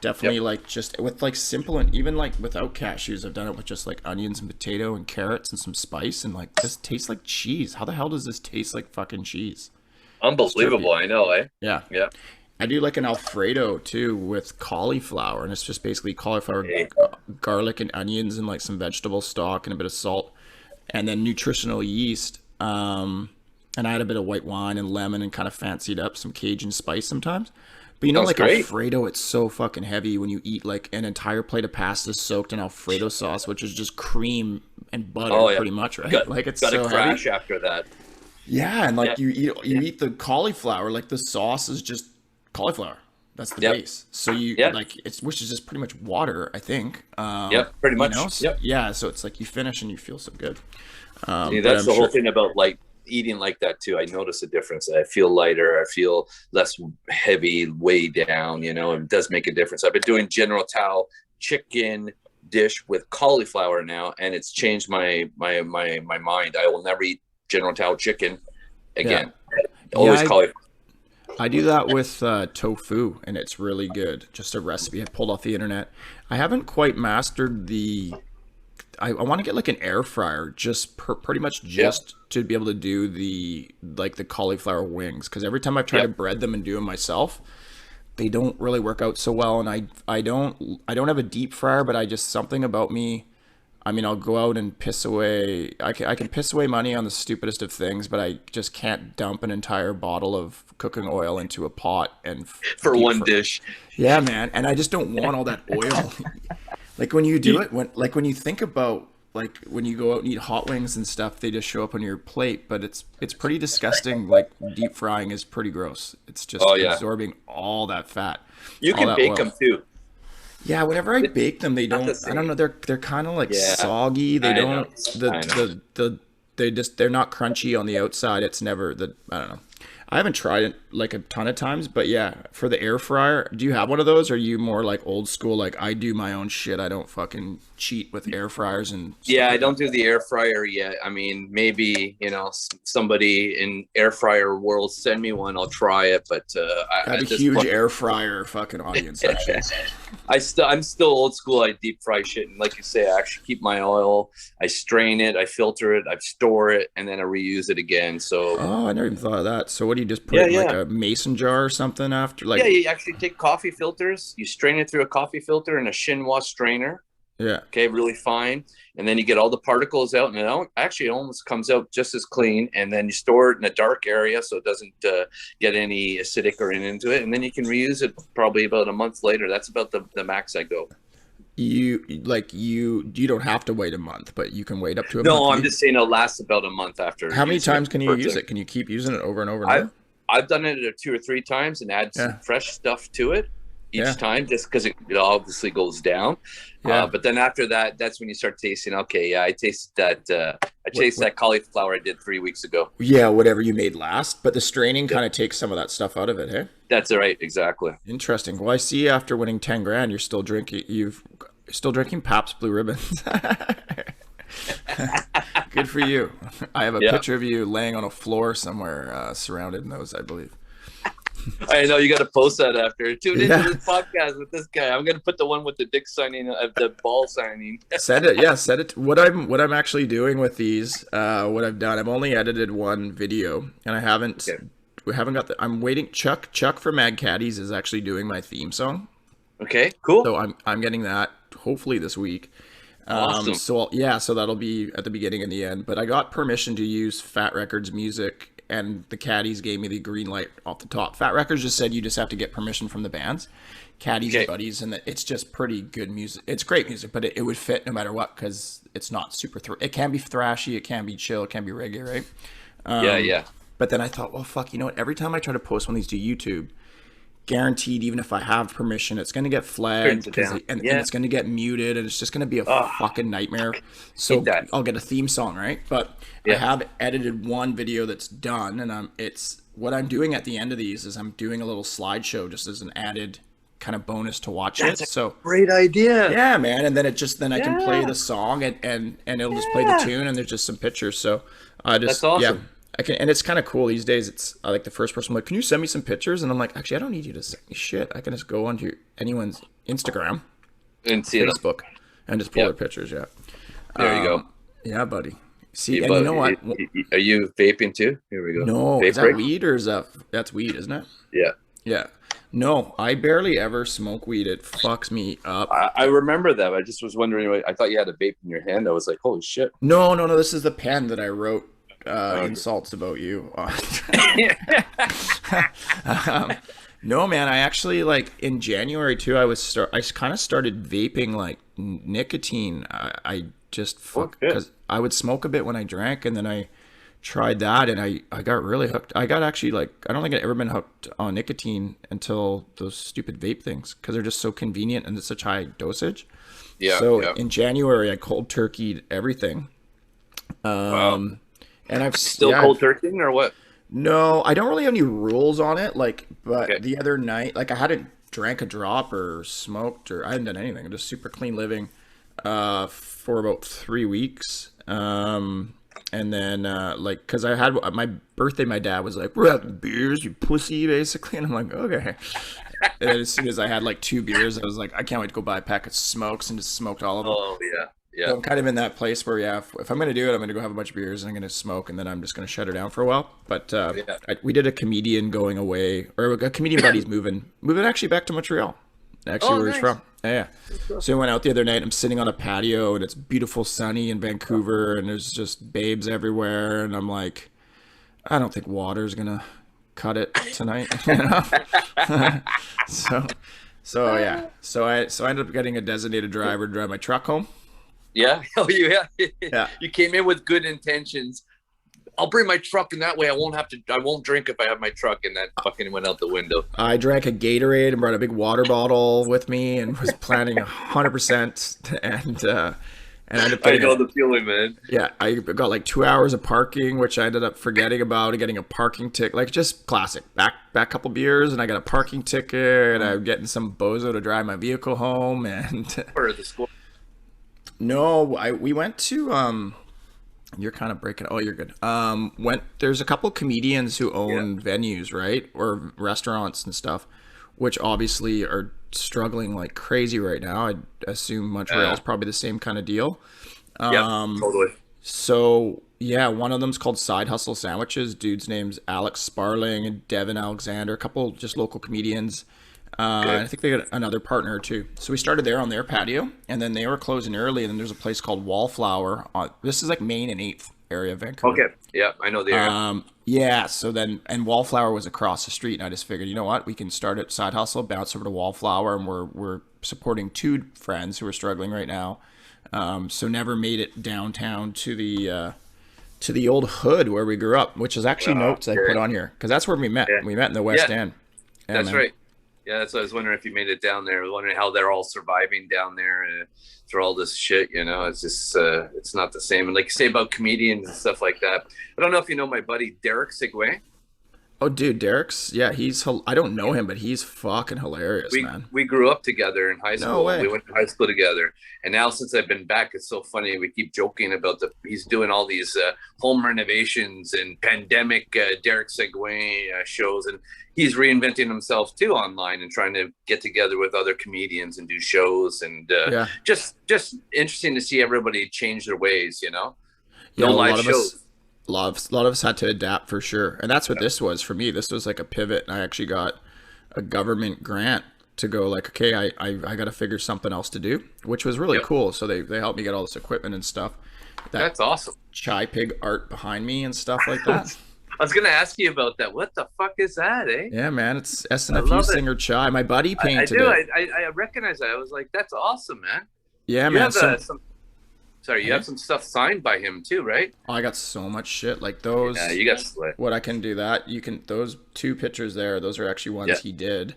Speaker 1: Definitely like just with like simple and even like without cashews, I've done it with just like onions and potato and carrots and some spice and like this tastes like cheese. How the hell does this taste like fucking cheese?
Speaker 4: Unbelievable, I know, eh?
Speaker 1: Yeah.
Speaker 4: Yeah.
Speaker 1: I do like an Alfredo too with cauliflower, and it's just basically cauliflower, garlic, and onions, and like some vegetable stock and a bit of salt, and then nutritional yeast. And I add a bit of white wine and lemon and kind of fancied up some Cajun spice sometimes. But you know, like
Speaker 4: great.
Speaker 1: Alfredo, it's so fucking heavy when you eat like an entire plate of pasta soaked in Alfredo sauce, which is just cream and butter, pretty much, right? Like it's
Speaker 4: got
Speaker 1: so
Speaker 4: to crash
Speaker 1: heavy.
Speaker 4: after that.
Speaker 1: Yeah, and like you eat the cauliflower, like the sauce is just cauliflower. That's the base. So you like which is just pretty much water, I think.
Speaker 4: Pretty much.
Speaker 1: You know? Yeah, so it's like you finish and you feel so good.
Speaker 4: That's the whole thing about like eating like that too. I notice a difference. I feel lighter. I feel less heavy, way down. You know, it does make a difference. I've been doing General Tao chicken dish with cauliflower now, and it's changed my mind. I will never eat General Tao chicken again. Always cauliflower.
Speaker 1: I do that with tofu, and it's really good. Just a recipe I pulled off the internet. I haven't quite mastered the. I want to get like an air fryer, just pretty much just to be able to do the cauliflower wings. Because every time I've tried to bread them and do them myself, they don't really work out so well. And I don't have a deep fryer, but I just something about me. I mean, I'll go out and piss away. I can piss away money on the stupidest of things, but I just can't dump an entire bottle of cooking oil into a pot and
Speaker 4: for one dish.
Speaker 1: Yeah, man, and I just don't want all that oil. Like when you do it, when you think about like when you go out and eat hot wings and stuff, they just show up on your plate. But it's pretty disgusting. Like deep frying is pretty gross. It's just absorbing all that fat.
Speaker 4: You can bake them too.
Speaker 1: Yeah, whenever I bake them, they don't. I don't know. They're kind of like soggy. They don't. They're not crunchy on the outside. It's never the. I don't know. I haven't tried it like a ton of times, but yeah, for the air fryer, do you have one of those? Or are you more like old school? Like I do my own shit. I don't fucking cheat with air fryers and.
Speaker 4: I don't do the air fryer yet. I mean, maybe somebody in air fryer world send me one. I'll try it, but
Speaker 1: I have a huge air fryer fucking audience. Actually.
Speaker 4: I'm still old school. I deep fry shit, and like you say, I actually keep my oil. I strain it, I filter it, I store it, and then I reuse it again. So. Oh,
Speaker 1: I never even thought of that. So what do you just put it in like a mason jar or something after? Like
Speaker 4: you actually take coffee filters, you strain it through a coffee filter and a chinois strainer. Yeah. Okay, really fine. And then you get all the particles out, and it actually almost comes out just as clean. And then you store it in a dark area so it doesn't get any acidic or into it. And then you can reuse it probably about a month later. That's about the max I go.
Speaker 1: You don't have to wait a month, but you can wait up to a month.
Speaker 4: No, I'm just saying it'll last about a month after.
Speaker 1: How many times can you use it? Can you keep using it over and over and over?
Speaker 4: I've done it 2 or 3 times and add some fresh stuff to it each time, just because it obviously goes down. But then after that, that's when you start tasting. Okay, I taste that. That cauliflower I did 3 weeks ago. Yeah,
Speaker 1: whatever you made last, but the straining kind of takes some of that stuff out of it, hey?
Speaker 4: That's right, exactly.
Speaker 1: Interesting. Well, I see after winning 10 grand, you're still drinking Pabst Blue Ribbons. Good for you. I have a picture of you laying on a floor somewhere, surrounded in those, I believe.
Speaker 4: I know, you got to post that after. Tune into this podcast with this guy. I'm going to put the one with the dick signing, the ball signing.
Speaker 1: Send it. What I'm actually doing with these, what I've done, I've only edited one video, and I haven't. Okay. We haven't got the. I'm waiting. Chuck for Mad Caddies is actually doing my theme song.
Speaker 4: Okay, cool.
Speaker 1: So I'm getting that hopefully this week.
Speaker 4: Awesome.
Speaker 1: So that'll be at the beginning and the end. But I got permission to use Fat Records music, and the Caddies gave me the green light off the top. Fat Records just said you just have to get permission from the bands. Caddies are buddies, and it's just pretty good music. It's great music, but it would fit no matter what because it's not super. It can be thrashy, it can be chill, it can be reggae, right?
Speaker 4: Yeah.
Speaker 1: But then I thought, well, fuck, you know what? Every time I try to post one of these to YouTube, guaranteed, even if I have permission, it's going to get flagged and it's going to get muted, and it's just going to be a fucking nightmare. So I'll get a theme song, right? But I have edited one video that's done, and it's what I'm doing at the end of these is I'm doing a little slideshow just as an added kind of bonus to watch
Speaker 4: That's
Speaker 1: it. So
Speaker 4: great idea.
Speaker 1: Yeah, man. And then I can play the song and it'll just play the tune, and there's just some pictures. So
Speaker 4: that's awesome.
Speaker 1: I can, and it's kind of cool these days. It's like the first person, I'm like, can you send me some pictures? And I'm like, actually, I don't need you to send me shit. I can just go onto anyone's Instagram,
Speaker 4: And see
Speaker 1: Facebook, and just pull their pictures. Yeah.
Speaker 4: There you go.
Speaker 1: Yeah, buddy. See,
Speaker 4: Yeah,
Speaker 1: and you know what?
Speaker 4: Are you vaping too? Here we go.
Speaker 1: No,
Speaker 4: Vape
Speaker 1: is that
Speaker 4: break?
Speaker 1: weed or is that's weed, isn't it?
Speaker 4: Yeah.
Speaker 1: Yeah. No, I barely ever smoke weed. It fucks me up.
Speaker 4: I remember that. I just was wondering. I thought you had a vape in your hand. I was like, holy shit.
Speaker 1: No. This is the pen that I wrote insults about you on. No, man. I actually like in January too. I kind of started vaping like nicotine. I just because I would smoke a bit when I drank, and then I tried that, and I got really hooked. I got actually like I don't think I'd ever been hooked on nicotine until those stupid vape things because they're just so convenient and it's such high dosage. Yeah. So in January I cold turkeyed everything.
Speaker 4: Wow.
Speaker 1: And I've
Speaker 4: still cold turkeying or what?
Speaker 1: No, I don't really have any rules on it. Like, but the other night, like I hadn't drank a drop or smoked or I hadn't done anything. Just super clean living for about 3 weeks. And then, like, because I had my birthday, my dad was like, we're having beers, you pussy, basically. And I'm like, okay. And then as soon as I had like 2 beers, I was like, I can't wait to go buy a pack of smokes and just smoked all of them.
Speaker 4: Oh, yeah. Yeah.
Speaker 1: So I'm kind of in that place where, if I'm going to do it, I'm going to go have a bunch of beers and I'm going to smoke and then I'm just going to shut it down for a while. But we did a comedian going away, or a comedian buddy's moving actually back to Montreal. Actually, where he's from. Yeah. So I went out the other night. I'm sitting on a patio, and it's beautiful, sunny in Vancouver, and there's just babes everywhere. And I'm like, I don't think water's gonna cut it tonight. You know? So I ended up getting a designated driver to drive my truck home.
Speaker 4: Yeah. Oh, yeah.
Speaker 1: Yeah.
Speaker 4: You came in with good intentions. I'll bring my truck, and that way I won't drink if I have my truck, and that fucking went out the window.
Speaker 1: I drank a Gatorade and brought a big water bottle with me and was planning 100%. And I ended up
Speaker 4: I know the feeling, man.
Speaker 1: Yeah, I got like 2 hours of parking, which I ended up forgetting about and getting a parking ticket. Like just classic. Back couple beers, and I got a parking ticket, and I'm getting some bozo to drive my vehicle home. And
Speaker 4: Or the school.
Speaker 1: No, we went to You're kind of breaking. Oh, you're good. There's a couple comedians who own venues, right, or restaurants and stuff, which obviously are struggling like crazy right now. I assume Montreal is probably the same kind of deal.
Speaker 4: Yeah, totally.
Speaker 1: So yeah, one of them's called Side Hustle Sandwiches. Dude's name's Alex Sparling and Devin Alexander, a couple just local comedians. And I think they got another partner or two. So we started there on their patio, and then they were closing early. And then there's a place called Wallflower. This is like Main and 8th area of Vancouver.
Speaker 4: Okay, yeah, I know the area.
Speaker 1: Yeah, so then, and Wallflower was across the street, and I just figured, you know what, we can start at Side Hustle, bounce over to Wallflower, and we're supporting 2 friends who are struggling right now. So never made it downtown to the old hood where we grew up, which is actually notes I put on here, because that's where we met. Yeah. We met in the West End. Yeah,
Speaker 4: that's right. Yeah, that's what I was wondering if you made it down there. I was wondering how they're all surviving down there through all this shit, you know. It's just, it's not the same. And like you say about comedians and stuff like that. I don't know if you know my buddy Derek Segway.
Speaker 1: Oh, dude, Derek's, I don't know him, but he's fucking hilarious, man.
Speaker 4: We grew up together in high school.
Speaker 1: No way.
Speaker 4: We went to high school together. And now since I've been back, it's so funny. We keep joking about he's doing all these home renovations and pandemic Derek Segway shows. And he's reinventing himself too online and trying to get together with other comedians and do shows. And just interesting to see everybody change their ways, you know?
Speaker 1: Yeah, no live shows. A lot of us had to adapt for sure, and that's what this was for me. This was like a pivot, and I actually got a government grant to go like, okay, I got to figure something else to do, which was really cool. So they helped me get all this equipment and stuff.
Speaker 4: That's awesome.
Speaker 1: Chai pig art behind me and stuff like that.
Speaker 4: I was gonna ask you about that. What the fuck is that, eh?
Speaker 1: Yeah, man, it's SNFU singer Chai. My buddy painted it.
Speaker 4: I recognize that. I was like, that's awesome, man.
Speaker 1: Yeah, man.
Speaker 4: You have some stuff signed by him too, right?
Speaker 1: Oh, I got so much shit like those.
Speaker 4: Yeah, you got slit.
Speaker 1: What I can do that. You can, those 2 pictures there, those are actually ones he did.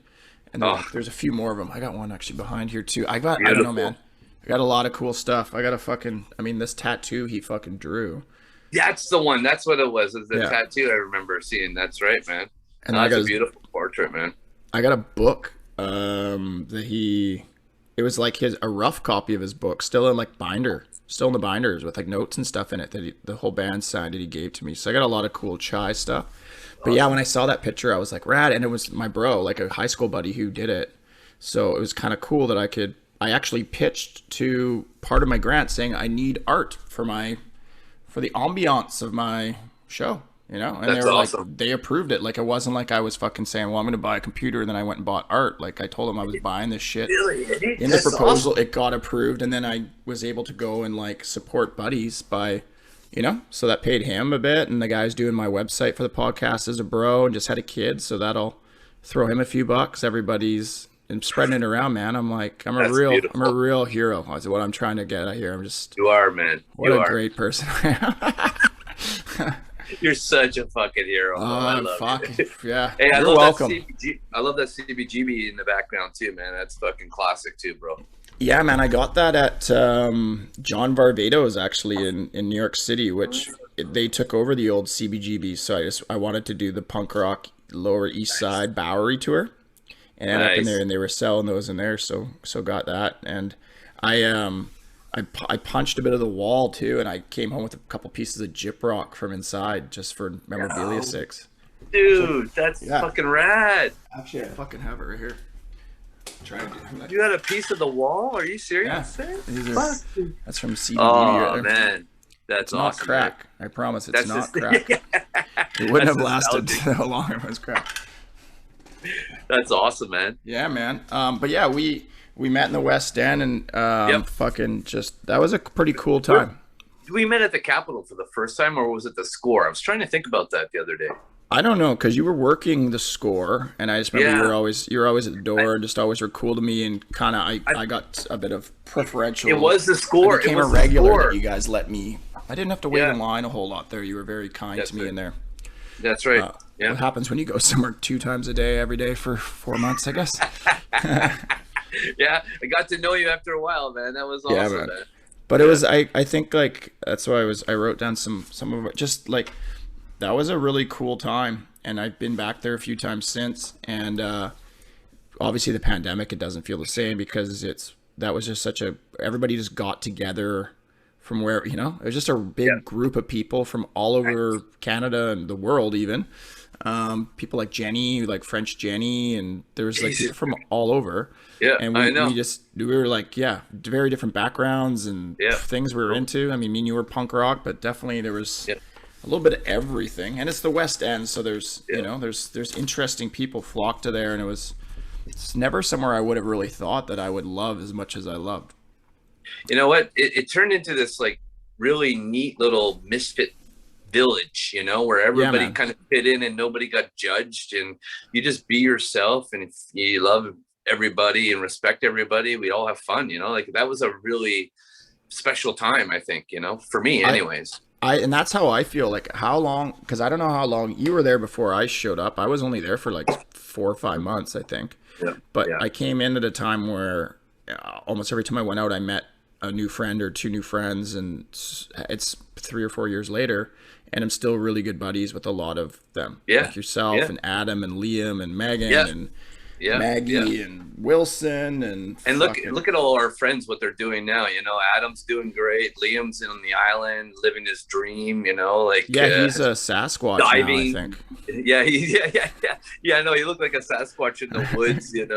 Speaker 1: And then there's a few more of them. I got one actually behind here too. I don't know, man. I got a lot of cool stuff. I got this tattoo he fucking drew.
Speaker 4: That's the one. That's what it was. It's the tattoo I remember seeing. That's right, man. And that's a beautiful portrait, man. I got a book it was like a rough copy of his book, still in the binders with like notes and stuff in it that the whole band signed that he gave to me. So I got a lot of cool Chai stuff. But yeah, when I saw that picture, I was like, rad. And it was my bro, like a high school buddy who did it.
Speaker 1: So it was kind of cool that I actually pitched to part of my grant saying I need art for the ambiance of my show, and
Speaker 4: That's
Speaker 1: they were
Speaker 4: awesome.
Speaker 1: like, they approved it. Like, it wasn't like I was fucking saying, well, I'm going to buy a computer, and then I went and bought art. Like, I told them I was buying this shit.
Speaker 4: Really?
Speaker 1: In the proposal, awesome. It got approved, and then I was able to go and like support buddies by, so that paid him a bit, and the guy's doing my website for the podcast as a bro and just had a kid, so that'll throw him a few bucks. Everybody's and spreading it around, man. I'm like, I'm a real hero. That's what I'm trying to get at here.
Speaker 4: You are, man.
Speaker 1: What a great person I am.
Speaker 4: You're such a fucking hero. I love you.
Speaker 1: Yeah.
Speaker 4: Hey,
Speaker 1: you're welcome.
Speaker 4: I love that CBGB in the background too, man. That's fucking classic too, bro.
Speaker 1: Yeah, man. I got that at John Varvatos actually in New York City, which they took over the old CBGB. So I wanted to do the punk rock Lower East Side Bowery tour, and ended up in there, and they were selling those in there. So got that, and I punched a bit of the wall too, and I came home with a couple pieces of gyprock from inside just for memorabilia sakes.
Speaker 4: Dude, that's fucking rad.
Speaker 1: Actually, I fucking have it right here.
Speaker 4: You got a piece of the wall? Are you serious?
Speaker 1: Yeah. That's from CBD.
Speaker 4: Oh, man. That's
Speaker 1: it's
Speaker 4: awesome.
Speaker 1: Not crack. Man. I promise it's not crack. It wouldn't have lasted so long if it was crack.
Speaker 4: That's awesome, man.
Speaker 1: Yeah, man. But yeah, we met in the West End, and fucking just, that was a pretty cool time.
Speaker 4: We met at the Capitol for the first time, or was it the Score? I was trying to think about that the other day.
Speaker 1: I don't know, because you were working the Score, and I just remember you were always at the door, and just always were cool to me, and kind of I got a bit of preferential.
Speaker 4: It was the Score.
Speaker 1: I became a regular that you guys let me. I didn't have to wait in line a whole lot there. You were very kind to me in there.
Speaker 4: That's right.
Speaker 1: What happens when you go somewhere 2 times a day every day for 4 months, I guess.
Speaker 4: Yeah, I got to know you after a while, man. That was awesome, man.
Speaker 1: But it was, I think, like, that's why I wrote down some of it, just like, that was a really cool time, and I've been back there a few times since, and obviously the pandemic, it doesn't feel the same, because that was just everybody just got together from where, it was just a big group of people from all over Canada and the world even. People like Jenny, like French Jenny, and there was like people from all over. Yeah, and I know. We were like, very different backgrounds and things we were into. I mean, me and you were punk rock, but definitely there was a little bit of everything. And it's the West End, so there's there's interesting people flock to there, and it's never somewhere I would have really thought that I would love as much as I loved.
Speaker 4: You know what? It turned into this like really neat little misfit village, where everybody kind of fit in and nobody got judged, and you just be yourself, and if you love everybody and respect everybody, we all have fun, like that was a really special time, I think, for me anyways.
Speaker 1: And that's how I feel. Like, how long, because I don't know how long you were there before I showed up. I was only there for like 4 or 5 months, I think. But I came in at a time where almost every time I went out, I met a new friend or 2 new friends, and it's 3 or 4 years later, and I'm still really good buddies with a lot of them. Like yourself and Adam and Liam and Megan and Maggie and Wilson and
Speaker 4: look at all our friends, what they're doing now. Adam's doing great. Liam's in the island living his dream. He's
Speaker 1: a Sasquatch diving now, I think.
Speaker 4: No, he looked like a Sasquatch in the woods. And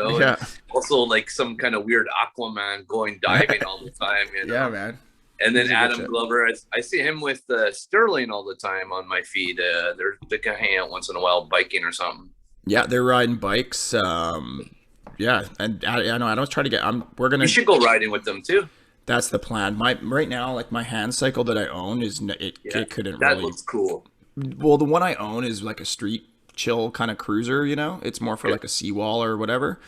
Speaker 4: also like some kind of weird Aquaman going diving all the time.
Speaker 1: Yeah, man.
Speaker 4: And then Adam Glover, I see him with Sterling all the time on my feed. They can hang out once in a while biking or something.
Speaker 1: Yeah, they're riding bikes. And I know I don't try to get. You
Speaker 4: should go riding with them too.
Speaker 1: That's the plan. Right now, like my hand cycle that I own it couldn't
Speaker 4: that
Speaker 1: really.
Speaker 4: That looks cool.
Speaker 1: Well, the one I own is like a street chill kind of cruiser. It's more for like a seawall or whatever.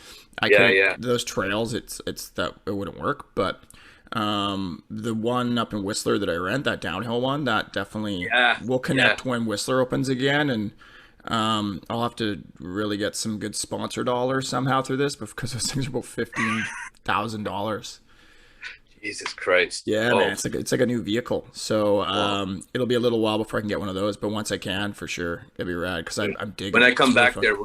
Speaker 1: Those trails, it's that it wouldn't work. But the one up in Whistler that I rent, that downhill one, that definitely will connect when Whistler opens again, and. I'll have to really get some good sponsor dollars somehow through this, because those things are about $15,000.
Speaker 4: Jesus Christ!
Speaker 1: Yeah, man, it's like a new vehicle. So it'll be a little while before I can get one of those, but once I can, for sure, it'll be rad. Because I'm digging.
Speaker 4: When I come back there,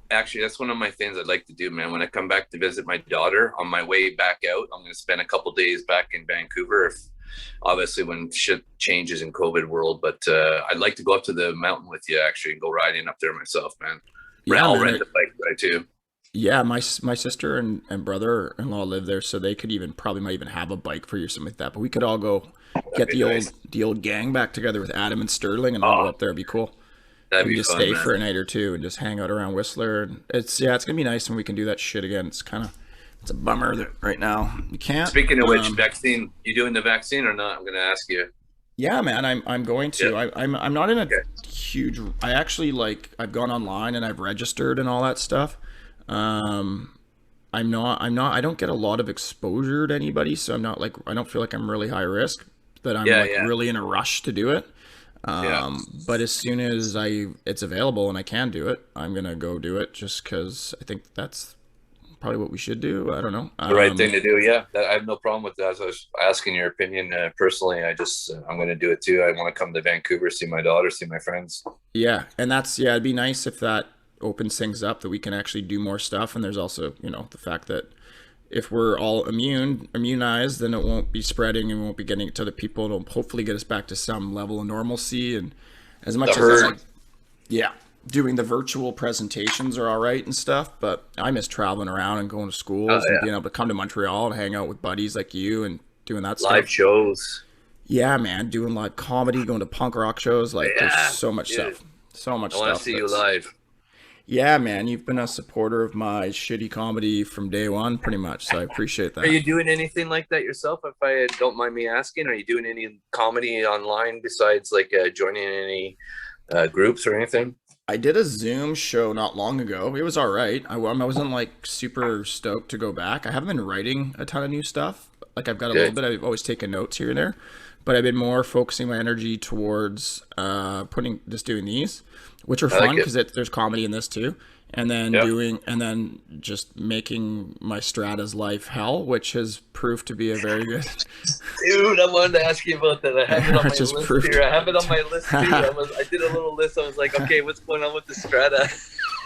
Speaker 4: actually, that's one of my things I'd like to do, man. When I come back to visit my daughter, on my way back out, I'm going to spend a couple days back in Vancouver. Obviously when shit changes in COVID world, but I'd like to go up to the mountain with you actually and go riding up there myself, man. I'll rent a bike ride too.
Speaker 1: Yeah, my sister and brother-in-law live there, so they could even probably might even have a bike for you or something like that. But we could all go
Speaker 4: That'd
Speaker 1: get
Speaker 4: be nice.
Speaker 1: the old gang back together with Adam and Sterling and all go
Speaker 4: Oh,
Speaker 1: up there. It'd be cool.
Speaker 4: that'd
Speaker 1: And
Speaker 4: be
Speaker 1: just
Speaker 4: fun,
Speaker 1: stay
Speaker 4: man.
Speaker 1: for a night or two and just hang out around Whistler. And it's gonna be nice when we can do that shit again. It's a bummer that right now you can't.
Speaker 4: Speaking of which, vaccine, you doing the vaccine or not? I'm going to ask you.
Speaker 1: Yeah, man, I'm going to.
Speaker 4: Yeah.
Speaker 1: I'm not in a
Speaker 4: Okay.
Speaker 1: huge. I actually I've gone online and I've registered and all that stuff. Um, I don't get a lot of exposure to anybody, so I don't feel like I'm really high risk, that I'm
Speaker 4: Yeah, yeah,
Speaker 1: really in a rush to do it.
Speaker 4: yeah.
Speaker 1: But as soon as it's available and I can do it, I'm gonna go do it just because I think that's probably what we should do. I don't know.
Speaker 4: The right thing to do. Yeah, I have no problem with that. So I was asking your opinion personally. I'm going to do it too. I want to come to Vancouver, see my daughter, see my friends.
Speaker 1: Yeah, and it'd be nice if that opens things up that we can actually do more stuff. And there's also, the fact that if we're all immunized, then it won't be spreading and won't be getting it to other people. It'll hopefully get us back to some level of normalcy. And as much
Speaker 4: The
Speaker 1: as
Speaker 4: herd.
Speaker 1: yeah, doing the virtual presentations are all right and stuff, but I miss traveling around and going to schools
Speaker 4: Oh,
Speaker 1: and
Speaker 4: yeah.
Speaker 1: being able to come to Montreal and hang out with buddies like you and doing that
Speaker 4: Live
Speaker 1: stuff.
Speaker 4: shows.
Speaker 1: Yeah, man, doing live comedy, going to punk rock shows. Like,
Speaker 4: Yeah,
Speaker 1: there's so much
Speaker 4: dude.
Speaker 1: stuff. So much
Speaker 4: I want
Speaker 1: stuff.
Speaker 4: to see you
Speaker 1: that's-
Speaker 4: live.
Speaker 1: Yeah, man, you've been a supporter of my shitty comedy from day one, pretty much. So I appreciate
Speaker 4: Are you
Speaker 1: that.
Speaker 4: doing anything like that yourself? If I don't mind me asking, are you doing any comedy online besides joining any groups or anything?
Speaker 1: I did a Zoom show not long ago. It was all right. I wasn't super stoked to go back. I haven't been writing a ton of new stuff. Like I've got a little
Speaker 4: Good.
Speaker 1: bit. I've always taken notes here and there, but I've been more focusing my energy towards doing these, which are
Speaker 4: I like
Speaker 1: fun
Speaker 4: it.
Speaker 1: because there's comedy in this too. And then
Speaker 4: Yeah.
Speaker 1: just making my Strata's life hell, which has proved to be a very good.
Speaker 4: Dude, I wanted to ask you about that. I have it on my
Speaker 1: Just
Speaker 4: list
Speaker 1: proved-
Speaker 4: here. I have it on my list too. I did a little list. I was like, okay, what's going on with the Strata?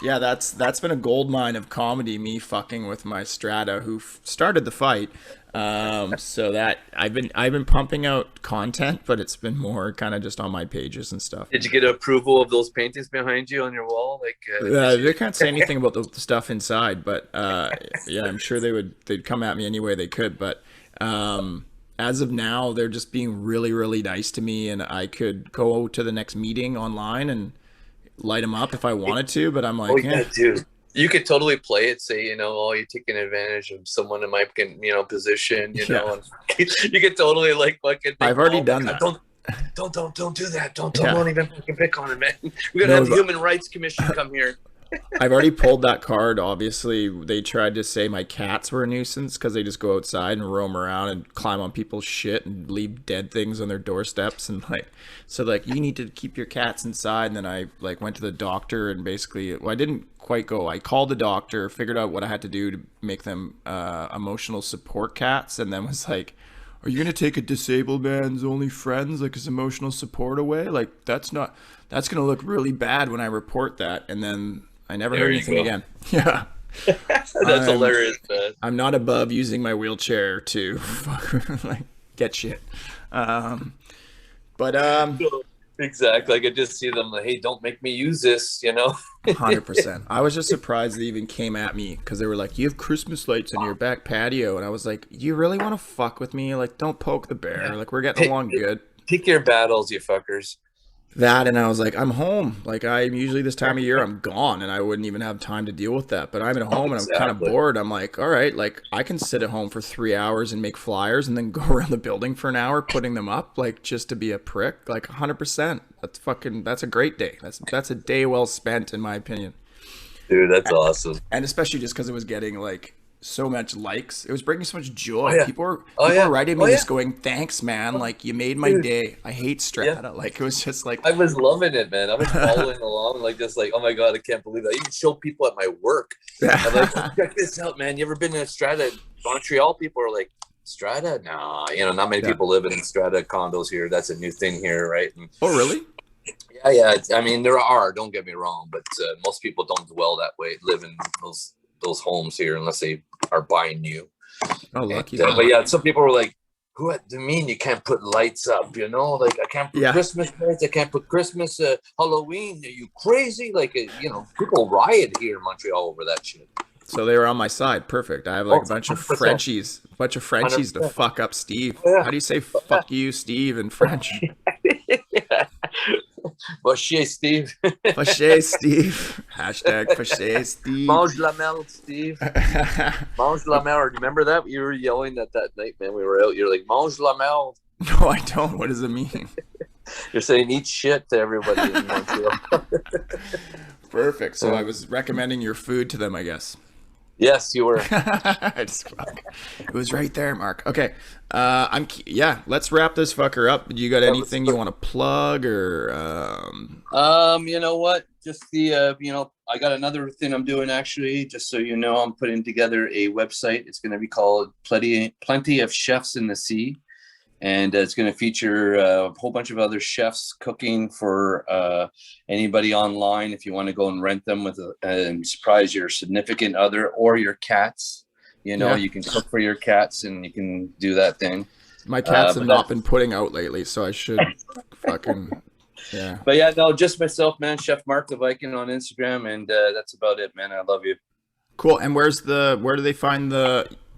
Speaker 1: Yeah, that's been a gold mine of comedy. Me fucking with my Strata, who started the fight. So that I've been pumping out content, but it's been more kind of just on my pages and stuff.
Speaker 4: Did you get approval of those paintings behind you on your wall?
Speaker 1: They can't say anything about the stuff inside, but yeah, I'm sure they'd come at me any way they could. But as of now, they're just being really, really nice to me, and I could go to the next meeting online and light them up if I wanted to. But I'm like,
Speaker 4: Oh yeah, dude. You could totally play it, say, oh, you're taking advantage of someone in my, position, and you could totally fucking.
Speaker 1: I've already done that.
Speaker 4: Don't do that. Don't
Speaker 1: Yeah.
Speaker 4: even fucking pick on it, man. We're gonna
Speaker 1: No,
Speaker 4: have the
Speaker 1: but-
Speaker 4: Human Rights Commission come here.
Speaker 1: I've already pulled that card. Obviously, they tried to say my cats were a nuisance because they just go outside and roam around and climb on people's shit and leave dead things on their doorsteps and you need to keep your cats inside. And then I went to the doctor and basically, I didn't quite go. I called the doctor, figured out what I had to do to make them emotional support cats, and then was like, "Are you gonna take a disabled man's only friends his emotional support away? That's gonna look really bad when I report that." And then I never
Speaker 4: There
Speaker 1: heard
Speaker 4: you
Speaker 1: anything
Speaker 4: go.
Speaker 1: again. Yeah.
Speaker 4: That's hilarious, man.
Speaker 1: I'm not above using my wheelchair to get shit.
Speaker 4: Exactly. I could just see them hey, don't make me use this,
Speaker 1: 100%. I was just surprised they even came at me because they were like, "You have Christmas lights on your back patio," and I was like, "You really want to fuck with me? Don't poke the bear. We're getting along good."
Speaker 4: Pick your battles, you fuckers.
Speaker 1: That, and I was like, I'm home. I'm usually this time of year I'm gone, and I wouldn't even have time to deal with that. But I'm at home and I'm kind of
Speaker 4: Exactly.
Speaker 1: bored. I'm like, all right, I can sit at home for 3 hours and make flyers and then go around the building for an hour putting them up, just to be a prick. 100%. That's a great day. That's a day well spent, in my opinion.
Speaker 4: Dude, that's awesome.
Speaker 1: And especially just because it was getting so much likes. It was bringing so much joy.
Speaker 4: Oh, yeah.
Speaker 1: People were
Speaker 4: yeah.
Speaker 1: writing me
Speaker 4: Oh,
Speaker 1: just
Speaker 4: yeah.
Speaker 1: going, "Thanks, man. You made my
Speaker 4: Dude.
Speaker 1: day. I hate Strata." It was just
Speaker 4: I was loving it, man. I was following along, oh my God, I can't believe that. I even show people at my work. I'm like, check this out, man. You ever been in Strata? Montreal people are like, Strata? Nah, not many
Speaker 1: Yeah.
Speaker 4: people live in Strata condos here. That's a new thing here, right? And
Speaker 1: Oh, really?
Speaker 4: yeah. I mean, there are, don't get me wrong, but most people don't dwell that way, live in those homes here unless they are buying new.
Speaker 1: Oh, lucky.
Speaker 4: But yeah, some people were like, "What do you mean you can't put lights up? I can't put
Speaker 1: Yeah.
Speaker 4: Christmas lights. I can't put Christmas Halloween. Are you crazy?" People riot here in Montreal over that shit.
Speaker 1: So they were on my side. Perfect. I have like a bunch of
Speaker 4: 100%.
Speaker 1: Frenchies to
Speaker 4: 100%.
Speaker 1: fuck up Steve.
Speaker 4: Yeah.
Speaker 1: How do you say "fuck you, Steve" in French?
Speaker 4: Fâché, Steve.
Speaker 1: Fâché, Steve. Hashtag fâché, Steve.
Speaker 4: Mange la merde, Steve. Mange la merde. Remember that? You were yelling that night, man. We were out. You're like, mange la merde.
Speaker 1: No, I don't. What does it mean?
Speaker 4: You're saying eat shit to everybody in Montreal.
Speaker 1: Perfect. So I was recommending your food to them, I guess.
Speaker 4: Yes, you were.
Speaker 1: It was right there, Mark. Okay. Let's wrap this fucker up. You got anything you want to plug or
Speaker 3: You know what? Just the I got another thing I'm doing actually, just so you know, I'm putting together a website. It's going to be called Plenty of Chefs in the Sea. And it's going to feature a whole bunch of other chefs cooking for anybody online. If you want to go and rent them and surprise your significant other or your cats, you can cook for your cats and you can do that thing.
Speaker 1: My cats have not been putting out lately, so I should fucking, yeah.
Speaker 3: But yeah, no, just myself, man. Chef Marc the Viking on Instagram, and that's about it, man. I love you.
Speaker 1: Cool. And where do they find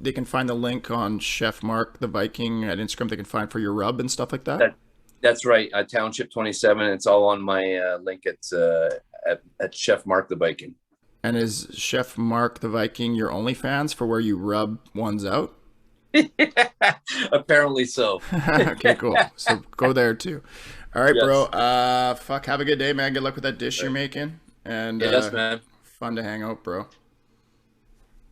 Speaker 1: they can find the link on Chef Marc the Viking at Instagram. They can find for your rub and stuff like that.
Speaker 3: That's right. Township 27. It's all on my link at Chef Marc the Viking.
Speaker 1: And is Chef Marc the Viking your OnlyFans for where you rub ones out?
Speaker 3: Apparently so.
Speaker 1: Okay, cool. So go there too. All right,
Speaker 3: Yes.
Speaker 1: bro. Have a good day, man. Good luck with that dish you're making. And
Speaker 3: Yes, man.
Speaker 1: Fun to hang out, bro.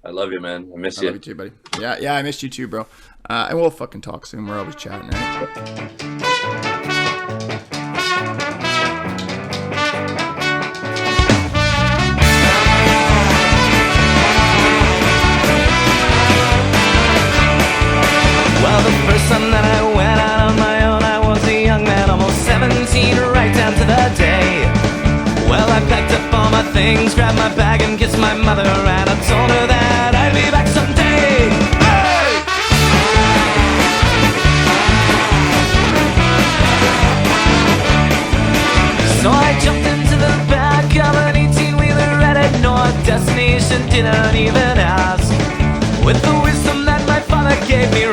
Speaker 3: I love you, man. I miss
Speaker 1: I
Speaker 3: you.
Speaker 1: love you too, buddy. Yeah, I missed you too, bro. And we'll fucking talk soon. We're always chatting, right?
Speaker 2: Well, the first time that I went out on my own, I was a young man, almost 17, right down to the day. Well, I packed up all my things, grabbed my bag and kissed my mother, and I told her that I'd be back someday. Hey! So I jumped into the back of an 18-wheeler headed north, destination didn't even ask. With the wisdom that my father gave me,